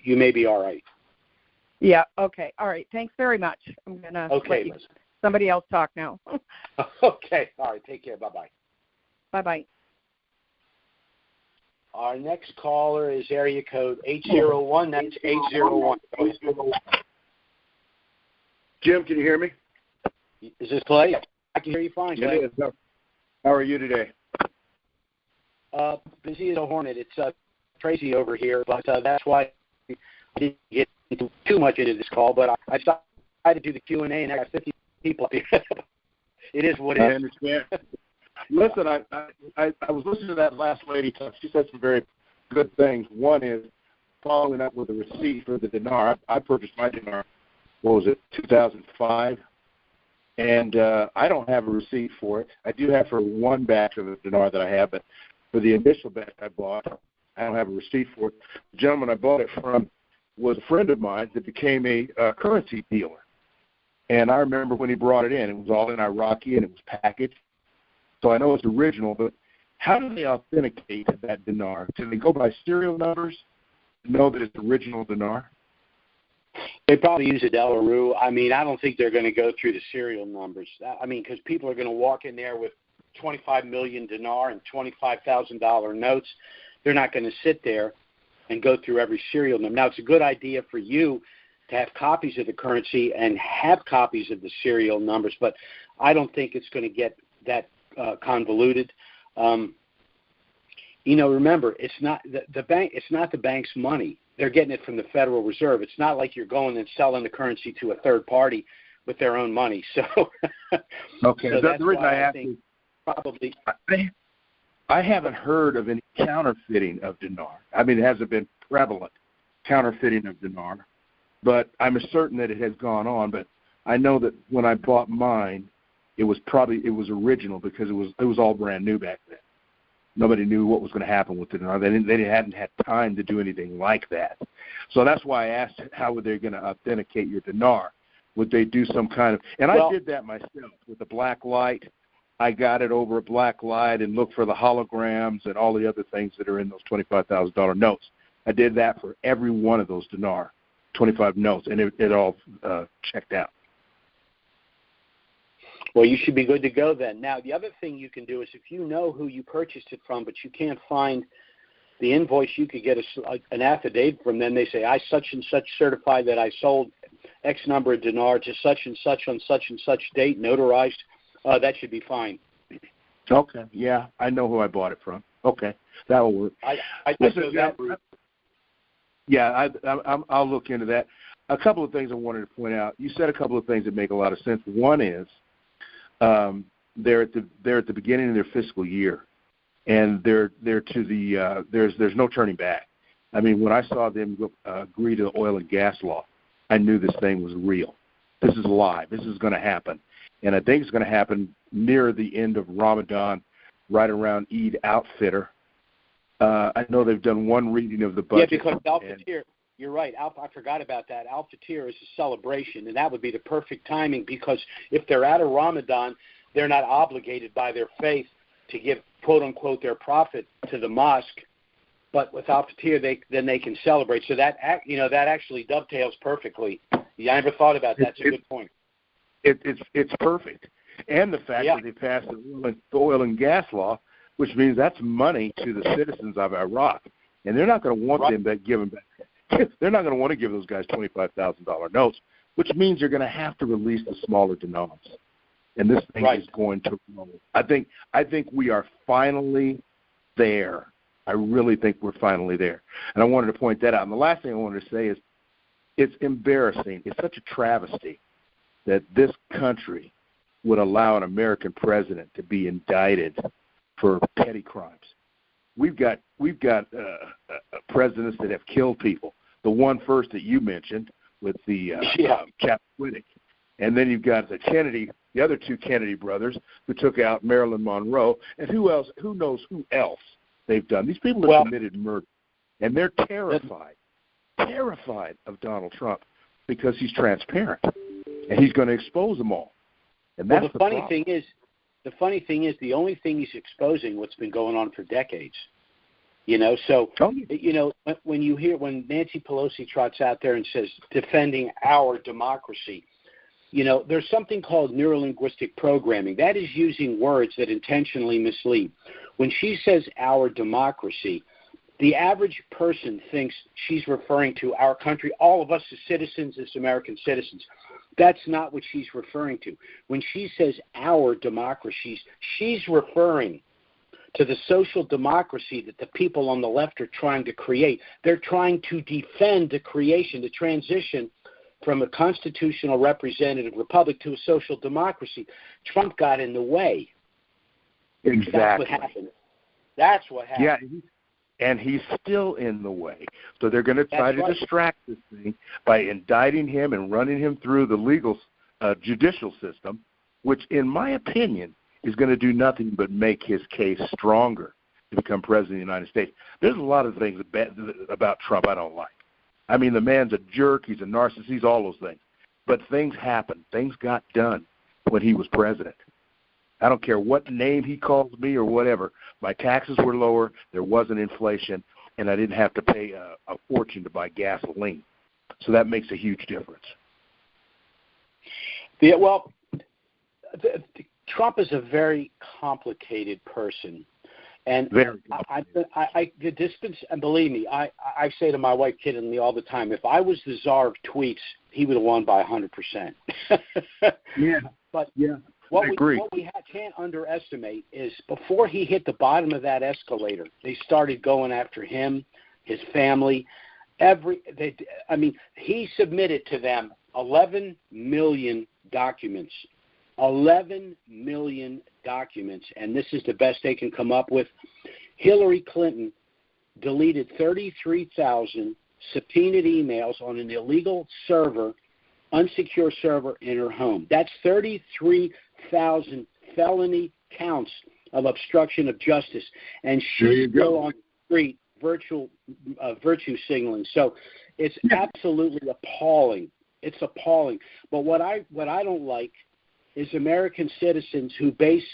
You may be all right. Yeah, okay. All right. Thanks very much. I'm going to let somebody else talk now. Okay. All right. Take care. Bye-bye. Bye-bye. Our next caller is area code 801. That's 801. Jim, can you hear me? Is this Clay? I can hear you fine, Clay. It is. How are you today? Busy as a hornet. It's crazy over here, but that's why I didn't get too much into this call. But I decided to do the Q&A, and I got 50 people up here. It is what it is. I understand. Listen, I was listening to that last lady talk. She said some very good things. One is following up with a receipt for the dinar. I purchased my dinar, 2005? And I don't have a receipt for it. I do have for one batch of the dinar that I have, but for the initial batch I bought, I don't have a receipt for it. The gentleman I bought it from was a friend of mine that became a currency dealer. And I remember when he brought it in, it was all in Iraqi and it was packaged. So I know it's original, but how do they authenticate that dinar? Do they go by serial numbers to know that it's original dinar? They probably use a Delarue. I mean, I don't think they're going to go through the serial numbers. I mean, because people are going to walk in there with 25 million dinar and $25,000 notes. They're not going to sit there and go through every serial number. Now, it's a good idea for you to have copies of the currency and have copies of the serial numbers, but I don't think it's going to get that convoluted. Remember, it's not the bank. It's not the bank's money. They're getting it from the Federal Reserve. It's not like you're going and selling the currency to a third party with their own money. So, okay. So the reason I asked is probably. I haven't heard of any counterfeiting of dinar. I mean, it hasn't been prevalent counterfeiting of dinar, but I'm certain that it has gone on. But I know that when I bought mine, it was original because it was all brand new back then. Nobody knew what was going to happen with the dinar. They hadn't had time to do anything like that. So that's why I asked, how were they going to authenticate your dinar? Would they do some kind of – and I did that myself with the black light. I got it over a black light and looked for the holograms and all the other things that are in those $25,000 notes. I did that for every one of those dinar, 25 notes, and it all checked out. Well, you should be good to go then. Now, the other thing you can do is if you know who you purchased it from, but you can't find the invoice, you could get an affidavit from them. They say, I such and such certify that I sold X number of dinar to such and such on such and such date, notarized. That should be fine. Okay, yeah, I know who I bought it from. Okay, that will work. I'll look into that. A couple of things I wanted to point out. You said a couple of things that make a lot of sense. One is they're at the beginning of their fiscal year, and they're to the there's no turning back. I mean, when I saw them agree to the oil and gas law, I knew this thing was real. This is live. This is going to happen, and I think it's going to happen near the end of Ramadan, right around Eid Outfitter. I know they've done one reading of the budget. Yeah, because Al-Fitr, you're right. I forgot about that. Al-Fitr is a celebration, and that would be the perfect timing because if they're out of Ramadan, they're not obligated by their faith to give, quote-unquote, their profit to the mosque. But with Al-Fitr, then they can celebrate. So that actually dovetails perfectly. Yeah, I never thought about that. That's a good point. It's perfect. And the fact that they passed the oil and gas law, which means that's money to the citizens of Iraq. And they're not going to want them to give them back. They're not going to want to give those guys $25,000 notes, which means you're going to have to release the smaller dinars. And this thing is going to roll. I think we are finally there. I really think we're finally there. And I wanted to point that out. And the last thing I wanted to say is it's embarrassing. It's such a travesty that this country would allow an American president to be indicted for petty crimes. We've got presidents that have killed people. The one first that you mentioned with the Chapman, and then you've got the other two Kennedy brothers who took out Marilyn Monroe, and who else? Who knows who else they've done? These people have committed murder, and they're terrified of Donald Trump because he's transparent and he's going to expose them all. And that's the funny thing is, the only thing he's exposing what's been going on for decades. So when Nancy Pelosi trots out there and says defending our democracy, there's something called neurolinguistic programming. That is using words that intentionally mislead. When she says our democracy, the average person thinks she's referring to our country, all of us as citizens, as American citizens. That's not what she's referring to. When she says our democracies, she's referring to the social democracy that the people on the left are trying to create. They're trying to defend the creation, the transition from a constitutional representative republic to a social democracy. Trump got in the way. Exactly. That's what happened. Yeah, and he's still in the way. So they're going to try to distract this thing by indicting him and running him through the legal judicial system, which, in my opinion, is going to do nothing but make his case stronger to become president of the United States. There's a lot of things about Trump I don't like. I mean, the man's a jerk. He's a narcissist. He's all those things. But things happened. Things got done when he was president. I don't care what name he calls me or whatever. My taxes were lower. There wasn't inflation, and I didn't have to pay a fortune to buy gasoline. So that makes a huge difference. Trump is a very complicated person. And the distance, and believe me, I say to my wife kiddingly all the time, if I was the czar of tweets, he would have won by 100%. What we can't underestimate is before he hit the bottom of that escalator, they started going after him, his family. He submitted to them 11 million documents. 11 million documents, and this is the best they can come up with. Hillary Clinton deleted 33,000 subpoenaed emails on an illegal server, unsecure server in her home. That's 33,000 felony counts of obstruction of justice, and she's still on the street virtue signaling. So it's absolutely appalling. It's appalling. But what I don't like is American citizens who base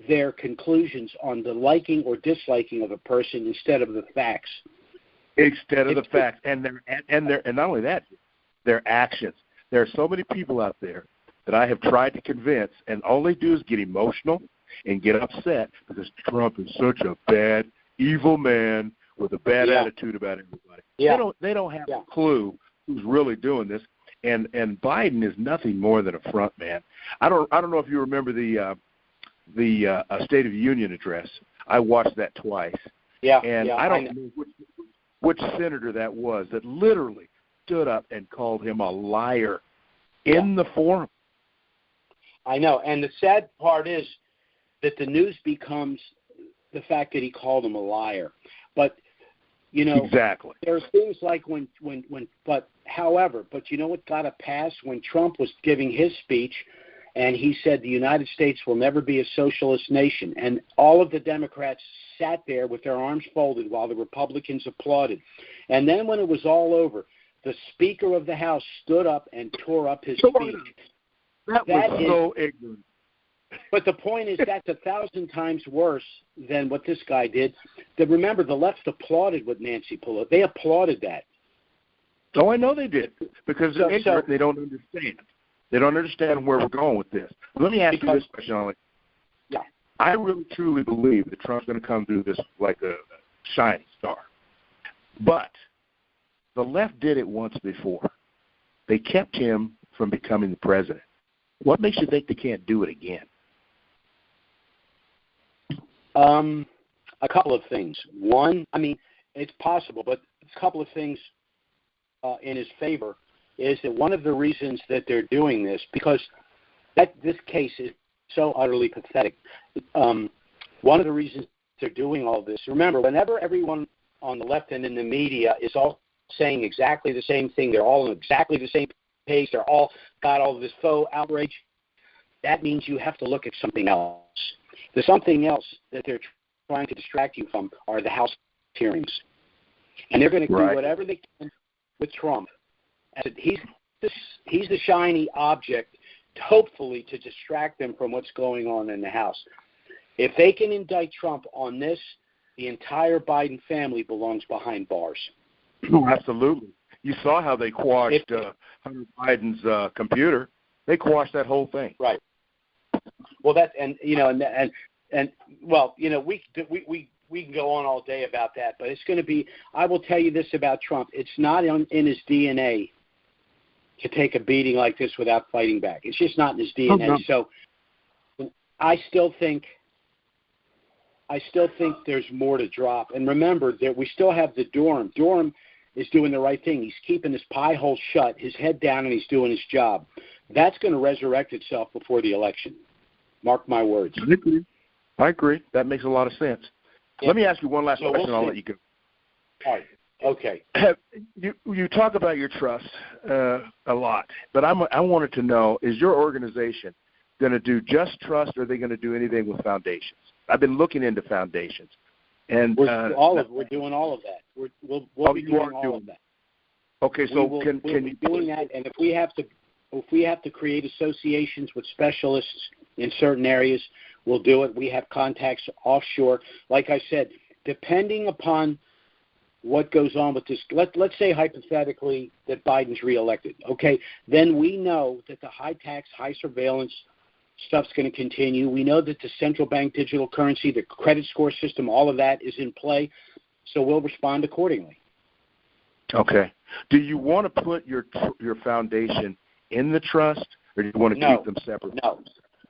their conclusions on the liking or disliking of a person instead of the facts. And not only that, their actions. There are so many people out there that I have tried to convince, and all they do is get emotional and get upset because Trump is such a bad, evil man with a bad attitude about everybody. They don't have a clue who's really doing this. And Biden is nothing more than a front man. I don't know if you remember the State of the Union address. I watched that twice. And I don't know which senator that was that literally stood up and called him a liar in the forum. I know. And the sad part is that the news becomes the fact that he called him a liar. But, you know, exactly. There are things like but you know what got a pass when Trump was giving his speech and he said the United States will never be a socialist nation. And all of the Democrats sat there with their arms folded while the Republicans applauded. And then when it was all over, the Speaker of the House stood up and tore up his speech. That was so ignorant. But the point is that's 1,000 times worse than what this guy did. Remember, the left applauded what Nancy Pelosi. They applauded that. Oh, I know they did, because they're ignorant. They don't understand. They don't understand where we're going with this. Let me ask you this question, Ollie. Yeah. I really, truly believe that Trump's going to come through this like a shining star. But the left did it once before. They kept him from becoming the president. What makes you think they can't do it again? A couple of things. One, I mean, it's possible, but a couple of things in his favor is that one of the reasons that they're doing this, because this case is so utterly pathetic, one of the reasons they're doing all this, remember, whenever everyone on the left and in the media is all saying exactly the same thing, they're all on exactly the same page, they're all got all of this faux outrage, that means you have to look at something else. The something else that they're trying to distract you from are the House hearings. And they're going to do whatever they can with Trump. He's the shiny object, hopefully, to distract them from what's going on in the House. If they can indict Trump on this, the entire Biden family belongs behind bars. Oh, absolutely. You saw how they quashed Hunter Biden's computer. They quashed that whole thing. Right. Well, we can go on all day about that, but it's going to be. I will tell you this about Trump: it's not in his DNA to take a beating like this without fighting back. It's just not in his DNA. Oh, no. So, I still think there's more to drop. And remember that we still have the Durham. Durham is doing the right thing. He's keeping his pie hole shut, his head down, and he's doing his job. That's going to resurrect itself before the election. Mark my words. I agree. That makes a lot of sense. Yeah. Let me ask you one last question, and I'll let you go. All right. Okay. You talk about your trust a lot, but I wanted to know, is your organization going to do just trust, or are they going to do anything with foundations? I've been looking into foundations. And we're doing all of that. We'll be doing all of that. Okay, so we'll be doing that, and if we have to create associations with specialists in certain areas, we'll do it. We have contacts offshore. Like I said, depending upon what goes on with this, let's say hypothetically that Biden's reelected. Okay, then we know that the high tax, high surveillance stuff's going to continue. We know that the central bank digital currency, the credit score system, all of that is in play. So we'll respond accordingly. Okay. Do you want to put your foundation in the trust, or do you want to keep them separate?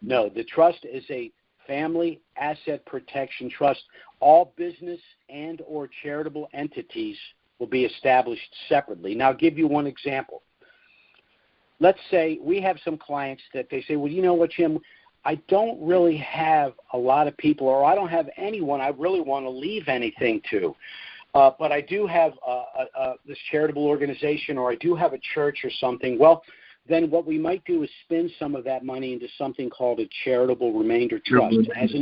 No. The trust is a family asset protection trust. All business and or charitable entities will be established separately. Now, I'll give you one example. Let's say we have some clients that they say, well, you know what, Jim, I don't really have a lot of people, or I don't have anyone I really want to leave anything to. But I do have this charitable organization, or I do have a church or something. Well, then what we might do is spend some of that money into something called a charitable remainder trust. As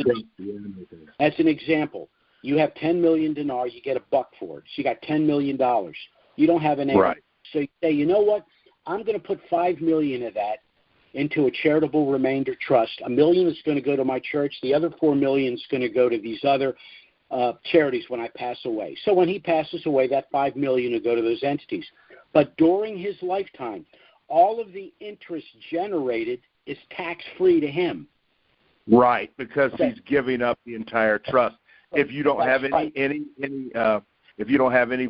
an example, you have 10 million dinar, you get $1 for it. So you got $10 million. You don't have an A. Right. So you say, you know what? I'm going to put $5 million of that into a charitable remainder trust. $1 million is going to go to my church. The other $4 million is going to go to these other charities when I pass away. So when he passes away, that $5 million will go to those entities. But during his lifetime, all of the interest generated is tax-free to him. Right, because he's giving up the entire trust. If you don't have any if you don't have any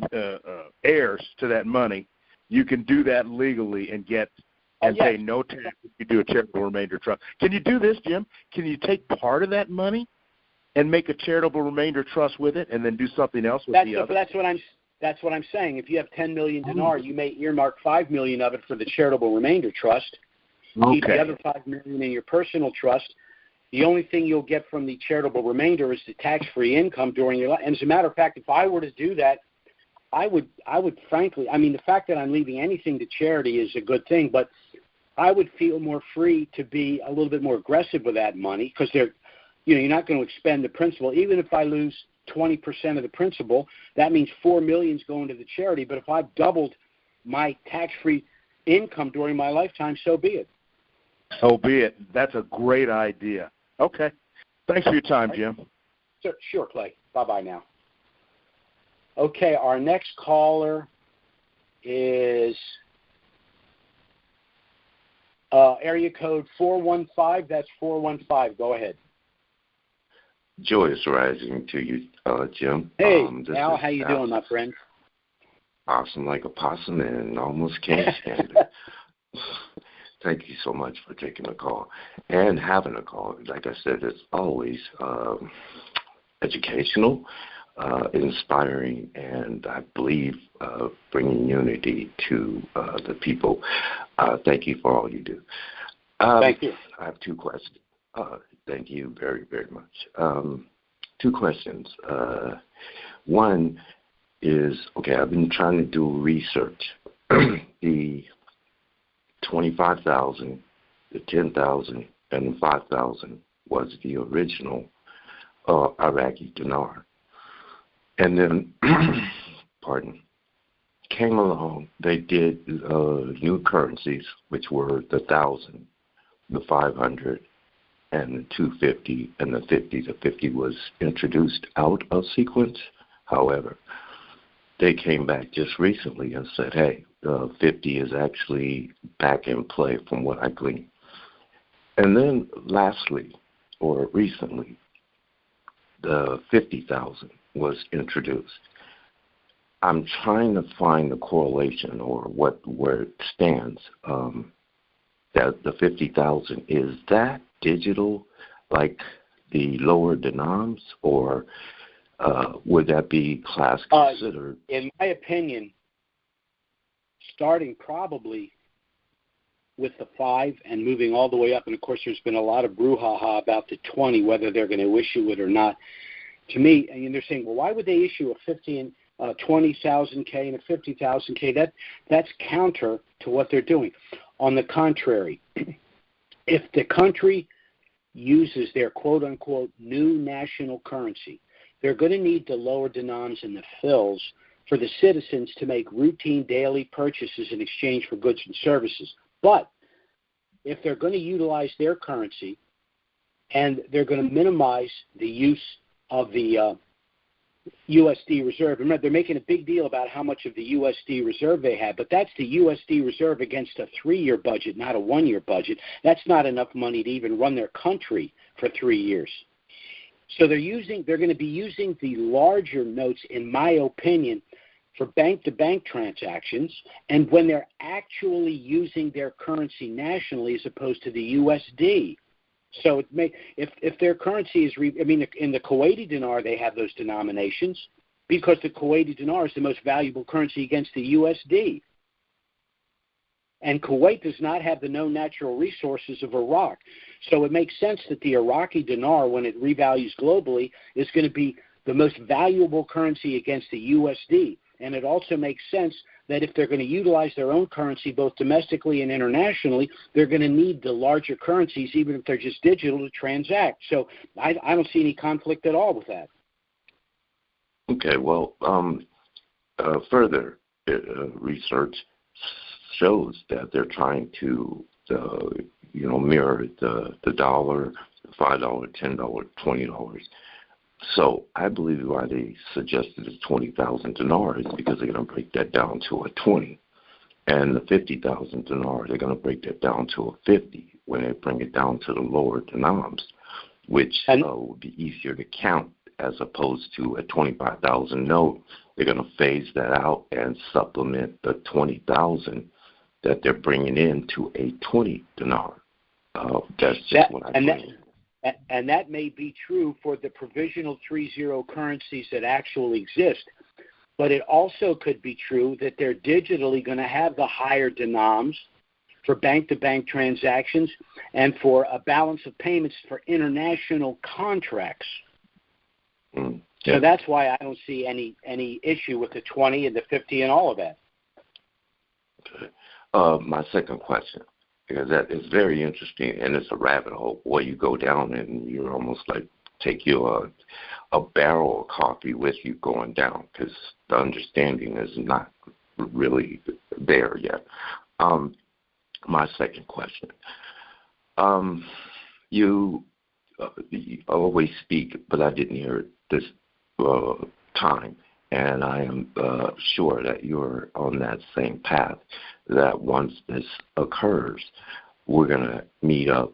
heirs to that money, you can do that legally and pay no tax if you do a charitable remainder trust. Can you do this, Jim? Can you take part of that money and make a charitable remainder trust with it, and then do something else with the other? That's what I'm saying. If you have 10 million dinar, you may earmark 5 million of it for the charitable remainder trust. Keep the other 5 million in your personal trust. The only thing you'll get from the charitable remainder is the tax-free income during your life. And as a matter of fact, if I were to do that, I would frankly, I mean, the fact that I'm leaving anything to charity is a good thing, but I would feel more free to be a little bit more aggressive with that money, because you're not going to expend the principal. Even if I lose 20% of the principal, that means $4 million is going to the charity. But if I've doubled my tax-free income during my lifetime, so be it. So be it. That's a great idea. Okay. Thanks for your time, Jim. Sure, Clay. Bye-bye now. Okay, our next caller is area code 415. That's 415. Go ahead. Joy is rising to you, Jim. Hey, Al, how you doing, my friend? Awesome like a possum and almost can't stand it. Thank you so much for taking the call and having a call. Like I said, it's always educational, inspiring, and I believe bringing unity to the people. Thank you for all you do. Thank you. I have two questions. Thank you very, very much. Two questions. One is, okay, I've been trying to do research. The 25,000, the 10,000, and the 5,000 was the original Iraqi dinar. And then, came along, they did new currencies, which were the 1,000, the 500, and the 250, and the 50. The 50 was introduced out of sequence. However, they came back just recently and said, hey, 50 is actually back in play from what I gleaned. And then lastly, or recently, the 50,000 was introduced. I'm trying to find the correlation or where it stands. That the 50,000, is that digital like the lower denoms, or would that be class considered? In my opinion, starting probably with the 5 and moving all the way up, and of course there's been a lot of brouhaha about the 20, whether they're going to issue it or not. To me, and they're saying, well, why would they issue a 50 and 20,000 K and a 50,000 K? That's counter to what they're doing. On the contrary, if the country uses their quote-unquote new national currency, they're going to need the lower denoms and the fills for the citizens to make routine daily purchases in exchange for goods and services. But if they're going to utilize their currency and they're going to minimize the use of the USD reserve. Remember, they're making a big deal about how much of the USD reserve they have, but that's the USD reserve against a 3-year budget, not a 1-year budget. That's not enough money to even run their country for 3 years. So they're going to be using the larger notes, in my opinion, for bank-to-bank transactions, and when they're actually using their currency nationally as opposed to the USD. So if their currency is, in the Kuwaiti dinar they have those denominations because the Kuwaiti dinar is the most valuable currency against the USD. And Kuwait does not have the known natural resources of Iraq. So it makes sense that the Iraqi dinar, when it revalues globally, is going to be the most valuable currency against the USD. And it also makes sense that if they're going to utilize their own currency both domestically and internationally, they're going to need the larger currencies, even if they're just digital, to transact. So I don't see any conflict at all with that. Okay, well, further research shows that they're trying to, mirror the dollar, $5, $10, $20. So I believe why they suggested it's 20,000 dinar is because they're going to break that down to a 20. And the 50,000 dinar, they're going to break that down to a 50 when they bring it down to the lower denoms, which would be easier to count as opposed to a 25,000 note. They're going to phase that out and supplement the 20,000 that they're bringing in to a 20 dinar. That's just what I think. And that may be true for the provisional 3-0 currencies that actually exist. But it also could be true that they're digitally going to have the higher denoms for bank-to-bank transactions and for a balance of payments for international contracts. Yeah. So that's why I don't see any issue with the 20 and the 50 and all of that. Okay. My second question, because that is very interesting, and it's a rabbit hole where you go down and you're almost like take you a barrel of coffee with you going down, because the understanding is not really there yet. My second question. You always speak, but I didn't hear it this time, and I am sure that you're on that same path, that once this occurs, we're going to meet up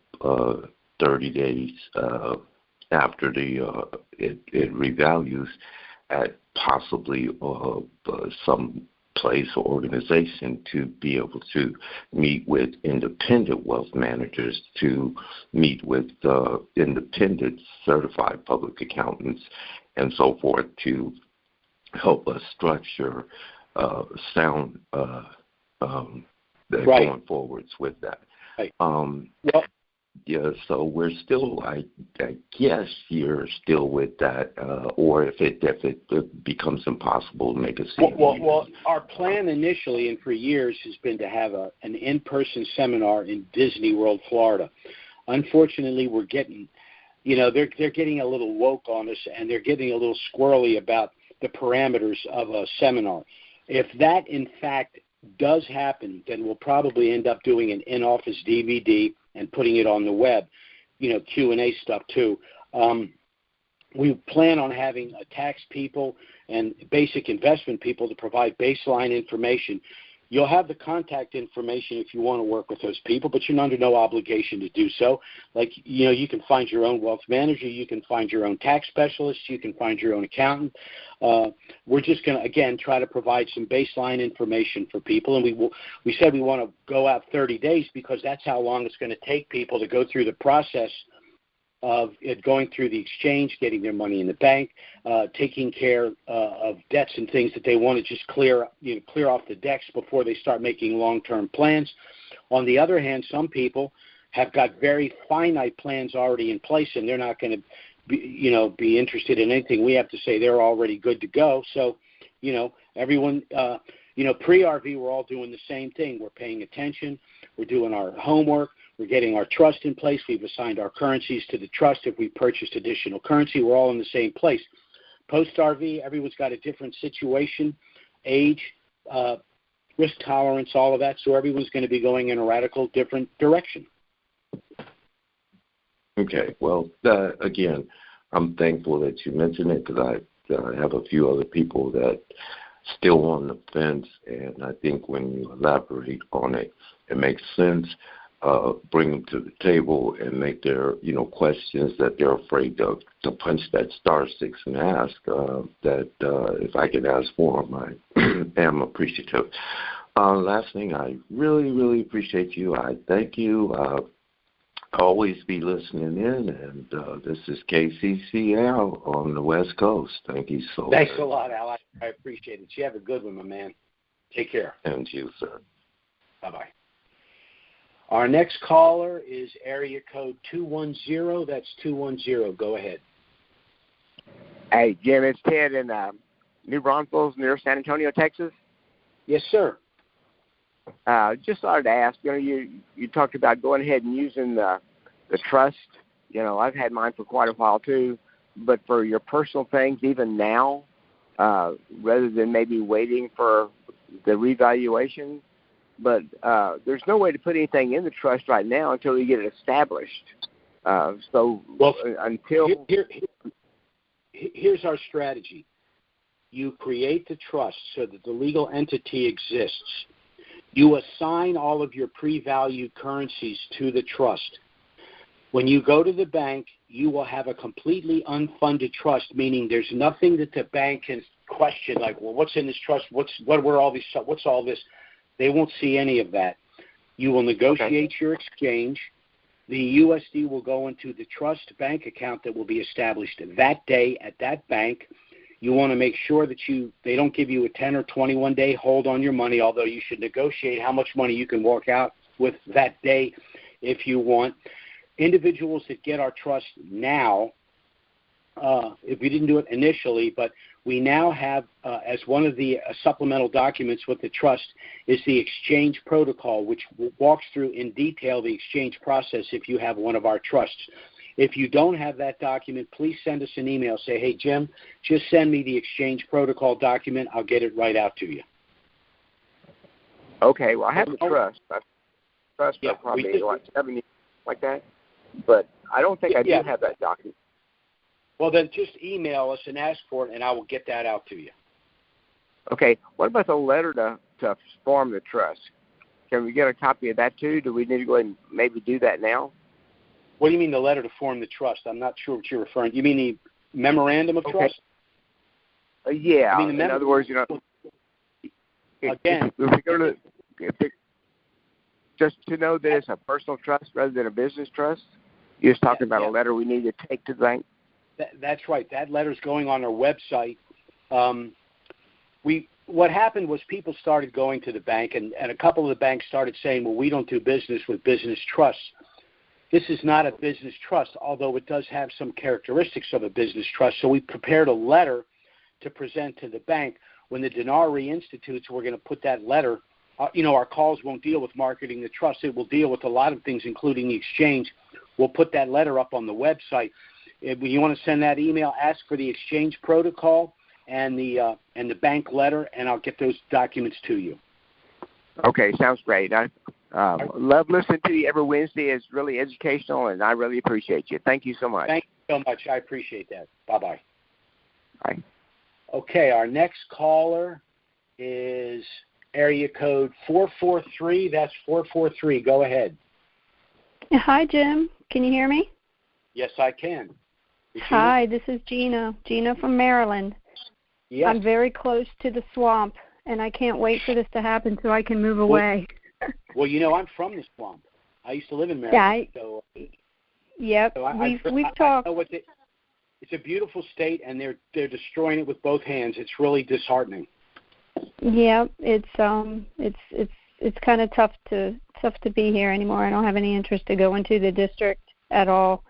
30 days after it revalues at possibly some place or organization to be able to meet with independent wealth managers, to meet with independent certified public accountants, and so forth, to help us structure sound going forwards with that. Right. Yeah, so we're still, I guess you're still with that, or if it becomes impossible to make a scene. Well, our plan initially and for years has been to have an in-person seminar in Disney World, Florida. Unfortunately, we're getting, they're getting a little woke on us, and they're getting a little squirrely about the parameters of a seminar. If that, in fact, does happen, then we'll probably end up doing an in-office DVD and putting it on the web, Q&A stuff too. We plan on having tax people and basic investment people to provide baseline information. You'll have the contact information if you want to work with those people, but you're under no obligation to do so. Like, you can find your own wealth manager, you can find your own tax specialist, you can find your own accountant. We're just going to, again, try to provide some baseline information for people. And we said we want to go out 30 days because that's how long it's going to take people to go through the process of it going through the exchange, getting their money in the bank, taking care of debts and things that they want to just clear off the decks before they start making long-term plans. On the other hand, some people have got very finite plans already in place, and they're not going to be interested in anything. We have to say they're already good to go. So, everyone, pre-RV, we're all doing the same thing. We're paying attention. We're doing our homework. We're getting our trust in place. We've assigned our currencies to the trust. If we purchased additional currency, we're all in the same place. Post-RV, everyone's got a different situation, age, risk tolerance, all of that. So everyone's going to be going in a radical different direction. Okay. Well, again, I'm thankful that you mentioned it, because I have a few other people that still on the fence, and I think when you elaborate on it, it makes sense. Bring them to the table and make their questions that they're afraid to punch that *6 and ask. That if I can ask for them, I am appreciative. Last thing, I really, really appreciate you. I thank you. I'll always be listening in, and this is KCCL on the West Coast. Thank you so much. Thanks a lot, Al. I appreciate it. You have a good one, my man. Take care. And you, sir. Bye-bye. Our next caller is area code 210. That's 210. Go ahead. Hey, Jim, it's Ted in New Braunfels near San Antonio, Texas. Yes, sir. Just started to ask, you talked about going ahead and using the trust. I've had mine for quite a while too, but for your personal things, even now, rather than maybe waiting for the revaluation, but there's no way to put anything in the trust right now until you get it established. Until here's our strategy. You create the trust so that the legal entity exists. You assign all of your pre-valued currencies to the trust. When you go to the bank, you will have a completely unfunded trust, meaning there's nothing that the bank can question, like, well, what's in this trust? What's all this? They won't see any of that. You will negotiate your exchange. The USD will go into the trust bank account that will be established that day at that bank. You want to make sure that they don't give you a 10 or 21 day hold on your money, although you should negotiate how much money you can walk out with that day if you want. Individuals that get our trust now, if we didn't do it initially, but we now have, as one of the supplemental documents with the trust, is the exchange protocol, which walks through in detail the exchange process if you have one of our trusts. If you don't have that document, please send us an email. Say, hey, Jim, just send me the exchange protocol document. I'll get it right out to you. Okay, well, I have the trust. For probably 7 years like that, but I don't think I do have that document. Well, then just email us and ask for it, and I will get that out to you. Okay, what about the letter to form the trust? Can we get a copy of that too? Do we need to go ahead and maybe do that now? What do you mean the letter to form the trust? I'm not sure what you're referring to. You mean the memorandum of trust? Yeah. I mean, in other words, again, if we go to just to know that it's a personal trust rather than a business trust, you're just talking about a letter we need to take to the bank? That's right. That letter's going on our website. What happened was people started going to the bank, and a couple of the banks started saying, well, we don't do business with business trusts. This is not a business trust, although it does have some characteristics of a business trust. So we prepared a letter to present to the bank. When the Dinar reinstitutes, we're going to put that letter. Our calls won't deal with marketing the trust. It will deal with a lot of things, including the exchange. We'll put that letter up on the website. If you want to send that email, ask for the exchange protocol and the bank letter, and I'll get those documents to you. Okay, sounds great. I love listening to you every Wednesday. It's really educational, and I really appreciate you. Thank you so much. Thank you so much. I appreciate that. Bye-bye. Bye. Okay, our next caller is area code 443. That's 443. Go ahead. Hi, Jim. Can you hear me? Yes, I can. Hi, this is Gina. Gina from Maryland. Yes. I'm very close to the swamp, and I can't wait for this to happen so I can move away. Well, I'm from the swamp. I used to live in Maryland. Yep. We've talked. It's a beautiful state, and they're destroying it with both hands. It's really disheartening. Yeah, it's kind of tough to be here anymore. I don't have any interest to go into the district at all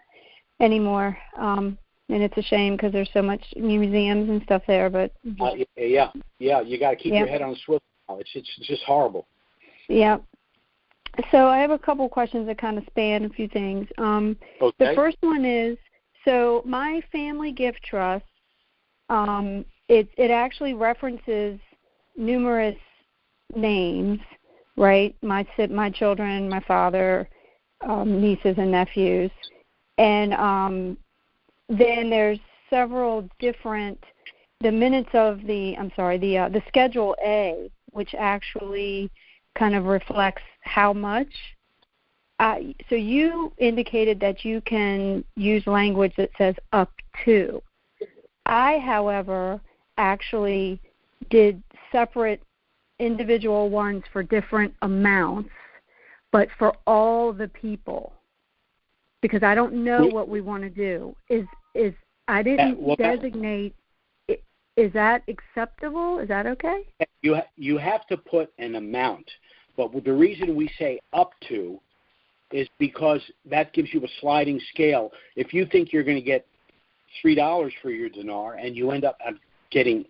anymore. And it's a shame because there's so much museums and stuff there. But you got to keep your head on a swivel. It's just horrible. Yeah. So I have a couple questions that kind of span a few things. Okay. The first one is, so my family gift trust, it actually references numerous names, right? My children, my father, nieces and nephews, and then there's several different. The minutes of the Schedule A, which actually kind of reflects how much. So you indicated that you can use language that says up to. I, however, actually did separate individual ones for different amounts, but for all the people, because I don't know what we want to do. I didn't designate. Is that acceptable? Is that okay? You have to put an amount, but the reason we say up to is because that gives you a sliding scale. If you think you're going to get $3 for your dinar and you end up getting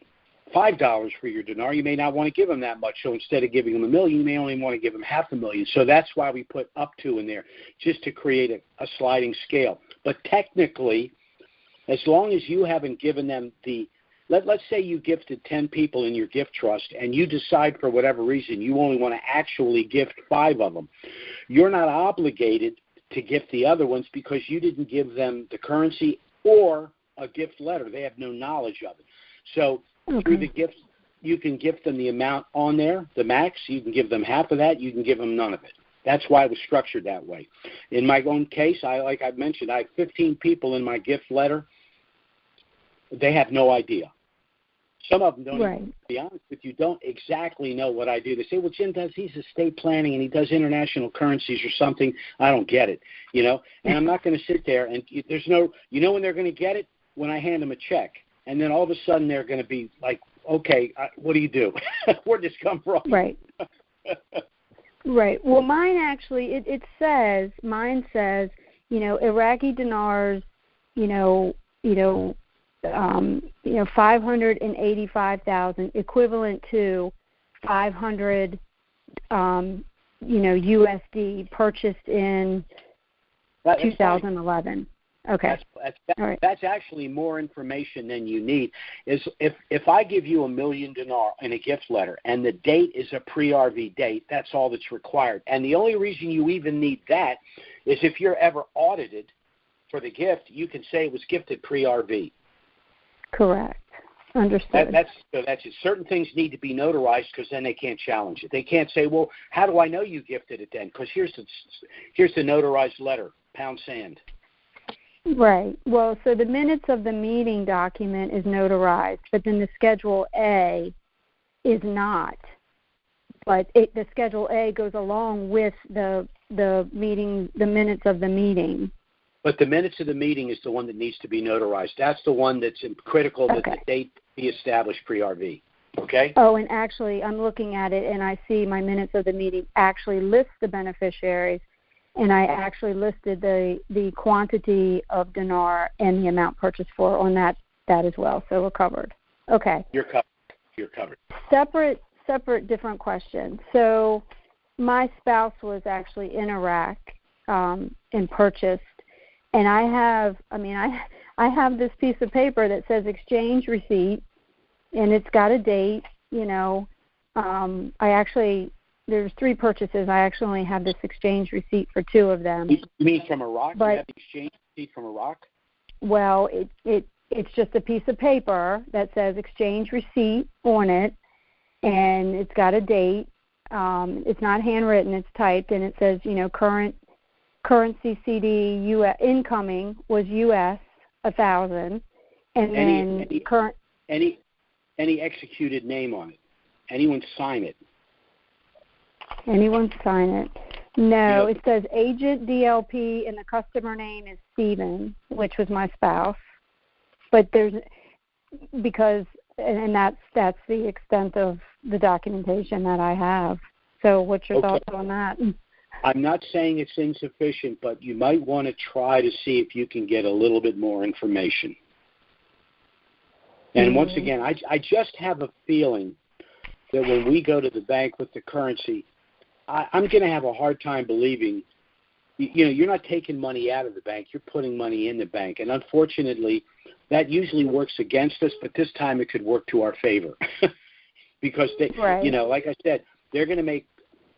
$5 for your dinar, you may not want to give them that much. So instead of giving them $1 million, you may only want to give them $500,000. So that's why we put up to in there, just to create a sliding scale. But technically, as long as you haven't given them let's say you gifted 10 people in your gift trust and you decide for whatever reason you only want to actually gift 5 of them, you're not obligated to gift the other ones because you didn't give them the currency or a gift letter. They have no knowledge of it. So through the gifts, you can gift them the amount on there, the max. You can give them half of that. You can give them none of it. That's why it was structured that way. In my own case, like I've mentioned, I have 15 people in my gift letter. They have no idea. Some of them don't, even, to be honest with you, don't exactly know what I do. They say, well, Jim he's estate planning and he does international currencies or something. I don't get it, you know. And I'm not going to sit there and there's no, you know when they're going to get it? When I hand them a check. And then all of a sudden they're going to be like, okay, what do you do? Where'd this come from? Right. Right. Well, mine actually, mine says, you know, Iraqi dinars, 585,000, equivalent to 500, USD purchased in 2011. Okay. That's actually more information than you need. Is if I give you $1 million dinar in a gift letter and the date is a pre-RV date, that's all that's required. And the only reason you even need that is if you're ever audited for the gift, you can say it was gifted pre-RV. Correct. Understood. That's it. Certain things need to be notarized because then they can't challenge it. They can't say, well, how do I know you gifted it then? Because here's the notarized letter, pound sand. Right. Well, so the minutes of the meeting document is notarized, but then the Schedule A is not. But the Schedule A goes along with the meeting, the minutes of the meeting. But the minutes of the meeting is the one that needs to be notarized. That's the one that's critical that the date be established pre-RV. Okay? Oh, and actually, I'm looking at it, and I see my minutes of the meeting actually list the beneficiaries. And I actually listed the quantity of dinar and the amount purchased for on that as well. So we're covered. Okay. You're covered. Separate, different question. So my spouse was actually in Iraq and purchased, and I have this piece of paper that says exchange receipt, and it's got a date. There's 3 purchases. I actually only have this exchange receipt for 2 of them. You mean from Iraq? You have the exchange receipt from Iraq? Well, it's just a piece of paper that says exchange receipt on it, and it's got a date. It's not handwritten. It's typed, and it says, currency CD US incoming was US 1,000, and then current. Any executed name on it? Anyone sign it? Anyone sign it? No, it says agent DLP, and the customer name is Stephen, which was my spouse. But that's the extent of the documentation that I have. So what's your thoughts on that? I'm not saying it's insufficient, but you might want to try to see if you can get a little bit more information. And once again, I just have a feeling that when we go to the bank with the currency, I'm going to have a hard time believing, you're not taking money out of the bank, you're putting money in the bank. And unfortunately, that usually works against us, but this time it could work to our favor. Because, like I said, they're going to make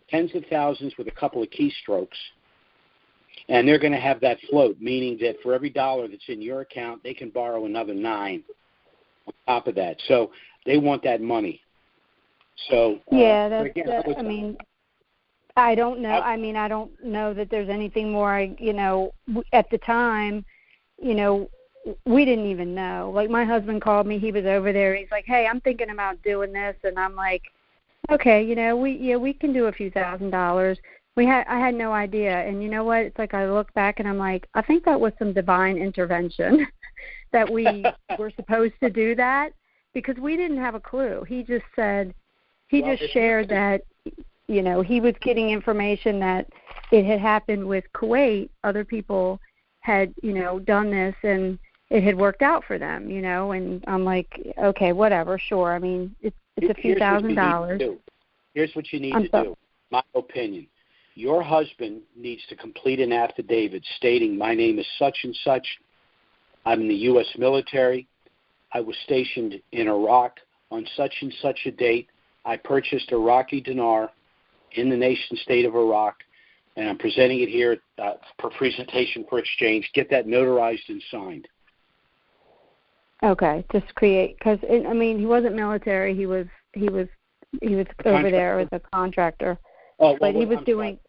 tens of thousands with a couple of keystrokes, and they're going to have that float, meaning that for every dollar that's in your account, they can borrow another 9 on top of that. So they want that money. So I don't know. I don't know that there's anything more. At the time, we didn't even know. Like, my husband called me. He was over there. He's like, "Hey, I'm thinking about doing this," and I'm like, "Okay, we can do a few $1,000s." I had no idea, and you know what? It's like I look back and I'm like, I think that was some divine intervention that we were supposed to do that, because we didn't have a clue. He just said, shared that. He was getting information that it had happened with Kuwait. Other people had, done this, and it had worked out for them, and I'm like, okay, whatever, sure. I mean, it's a few $1,000s. Here's what you need to do, my opinion. Your husband needs to complete an affidavit stating, my name is such and such. I'm in the U.S. military. I was stationed in Iraq on such and such a date. I purchased Iraqi dinar in the nation state of Iraq, and I'm presenting it here for presentation for exchange. Get that notarized and signed. Okay, just create, because he wasn't military. He was over there as a contractor. but he was doing.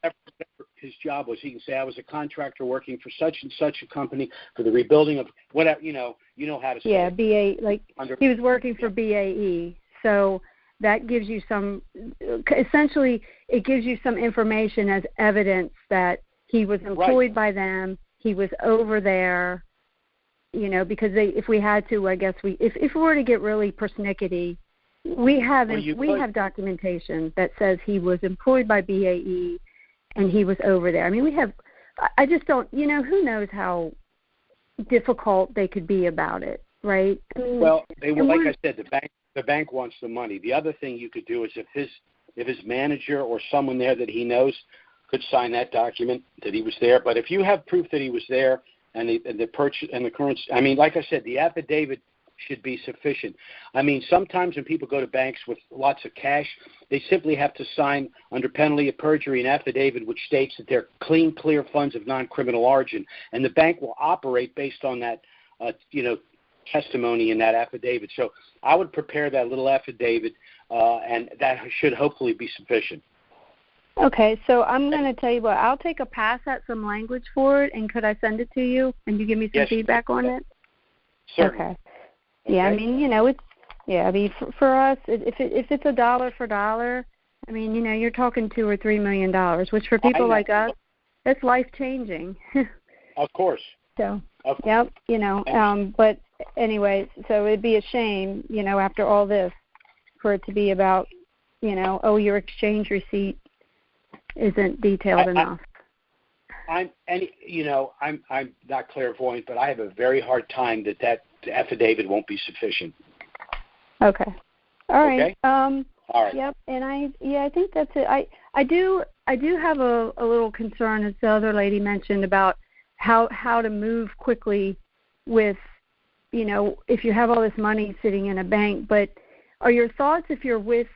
His job was, he can say, I was a contractor working for such and such a company for the rebuilding of whatever, you know how to say. Yeah, BA, like he was working for BAE. So that gives you essentially it gives you some information as evidence that he was employed by them, he was over there, because if we had to, I guess if we were to get really persnickety, we have documentation that says he was employed by BAE and he was over there. I mean, I just don't, who knows how difficult they could be about it, right? I mean, well, they were, like I said, the bank wants the money. The other thing you could do is if his manager or someone there that he knows could sign that document that he was there. But if you have proof that he was there and the purchase and the currency, I mean, like I said, the affidavit should be sufficient. I mean, sometimes when people go to banks with lots of cash, they simply have to sign under penalty of perjury an affidavit which states that they're clear funds of non-criminal origin, and the bank will operate based on that, testimony in that affidavit. So I would prepare that little affidavit, and that should hopefully be sufficient. Okay, so I'm going to tell you what, I'll take a pass at some language for it, and could I send it to you, and you give me some feedback on it? Certainly. Okay. Yeah, I mean, for us, if it's a dollar for dollar, I mean, you're talking $2 or $3 million, which for people like us, that's life changing. Of course. So, yep, but anyway, so it'd be a shame, after all this, for it to be about, your exchange receipt isn't detailed enough. I'm not clairvoyant, but I have a very hard time that affidavit won't be sufficient. Okay. All right. Okay? All right. Yep. And I think that's it. I do have a little concern, as the other lady mentioned, about how to move quickly with, if you have all this money sitting in a bank. But are your thoughts, if you're with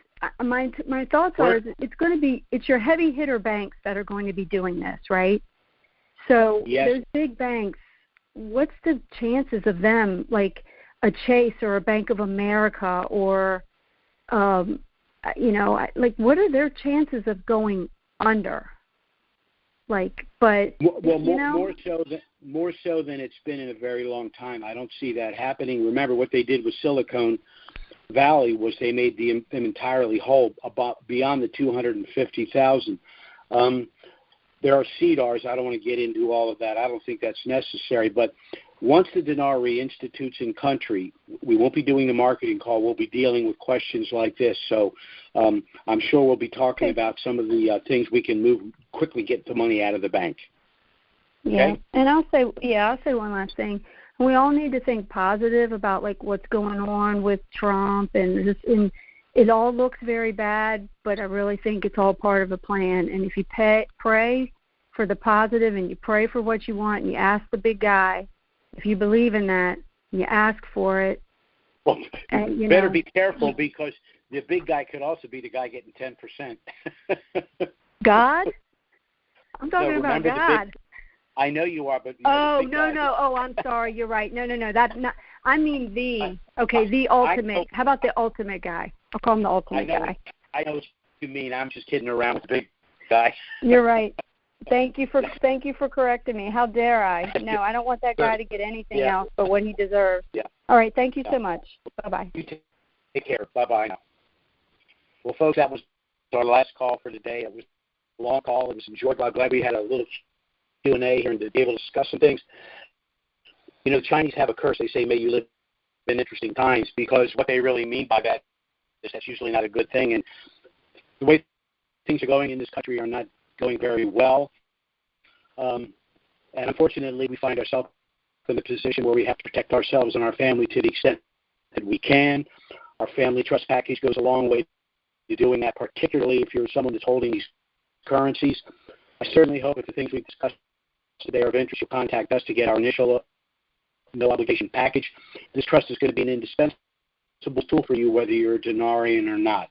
my thoughts are it's your heavy hitter banks that are going to be doing this, right? So those big banks, what's the chances of them, like a Chase or a Bank of America or, what are their chances of going under? More so than it's been in a very long time. I don't see that happening. Remember what they did with Silicon Valley was they made them entirely whole, beyond the 250,000. There are CDRs. I don't want to get into all of that. I don't think that's necessary. But once the dinar reinstitutes in country, we won't be doing the marketing call. We'll be dealing with questions like this. So I'm sure we'll be talking about some of the things we can quickly get the money out of the bank. Okay? Yeah, and I'll say one last thing. We all need to think positive about what's going on with Trump, and it all looks very bad, but I really think it's all part of a plan. And if you pray for the positive and you pray for what you want and you ask the big guy, if you believe in that, you ask for it. Well, you better be careful, because the big guy could also be the guy getting 10%. God? I'm talking about God. I know you are, but no. Oh, I'm sorry. You're right. No. That's not. I mean the ultimate. How about the ultimate guy? I'll call him the ultimate guy. I know what you mean. I'm just kidding around with the big guy. You're right. Thank you for correcting me. How dare I? No, I don't want that guy to get anything else but what he deserves. Yeah. All right. Thank you so much. Bye-bye. You take care. Bye-bye. Well, folks, that was our last call for today. It was a long call. It was enjoyable. I'm glad we had a little Q&A here and to be able to discuss some things. The Chinese have a curse. They say, may you live in interesting times, because what they really mean by that is that's usually not a good thing. And the way things are going in this country are not going very well. And unfortunately, we find ourselves in a position where we have to protect ourselves and our family to the extent that we can. Our family trust package goes a long way to doing that, particularly if you're someone that's holding these currencies. I certainly hope if the things we've discussed today are of interest, you'll contact us to get our initial no-obligation package. This trust is going to be an indispensable tool for you, whether you're a dinarian or not.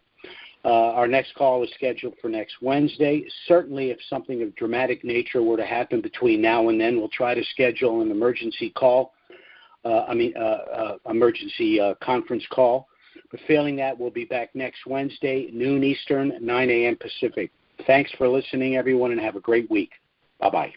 Our next call is scheduled for next Wednesday. Certainly, if something of dramatic nature were to happen between now and then, we'll try to schedule an emergency call, emergency conference call. But failing that, we'll be back next Wednesday, noon Eastern, 9 a.m. Pacific. Thanks for listening, everyone, and have a great week. Bye-bye.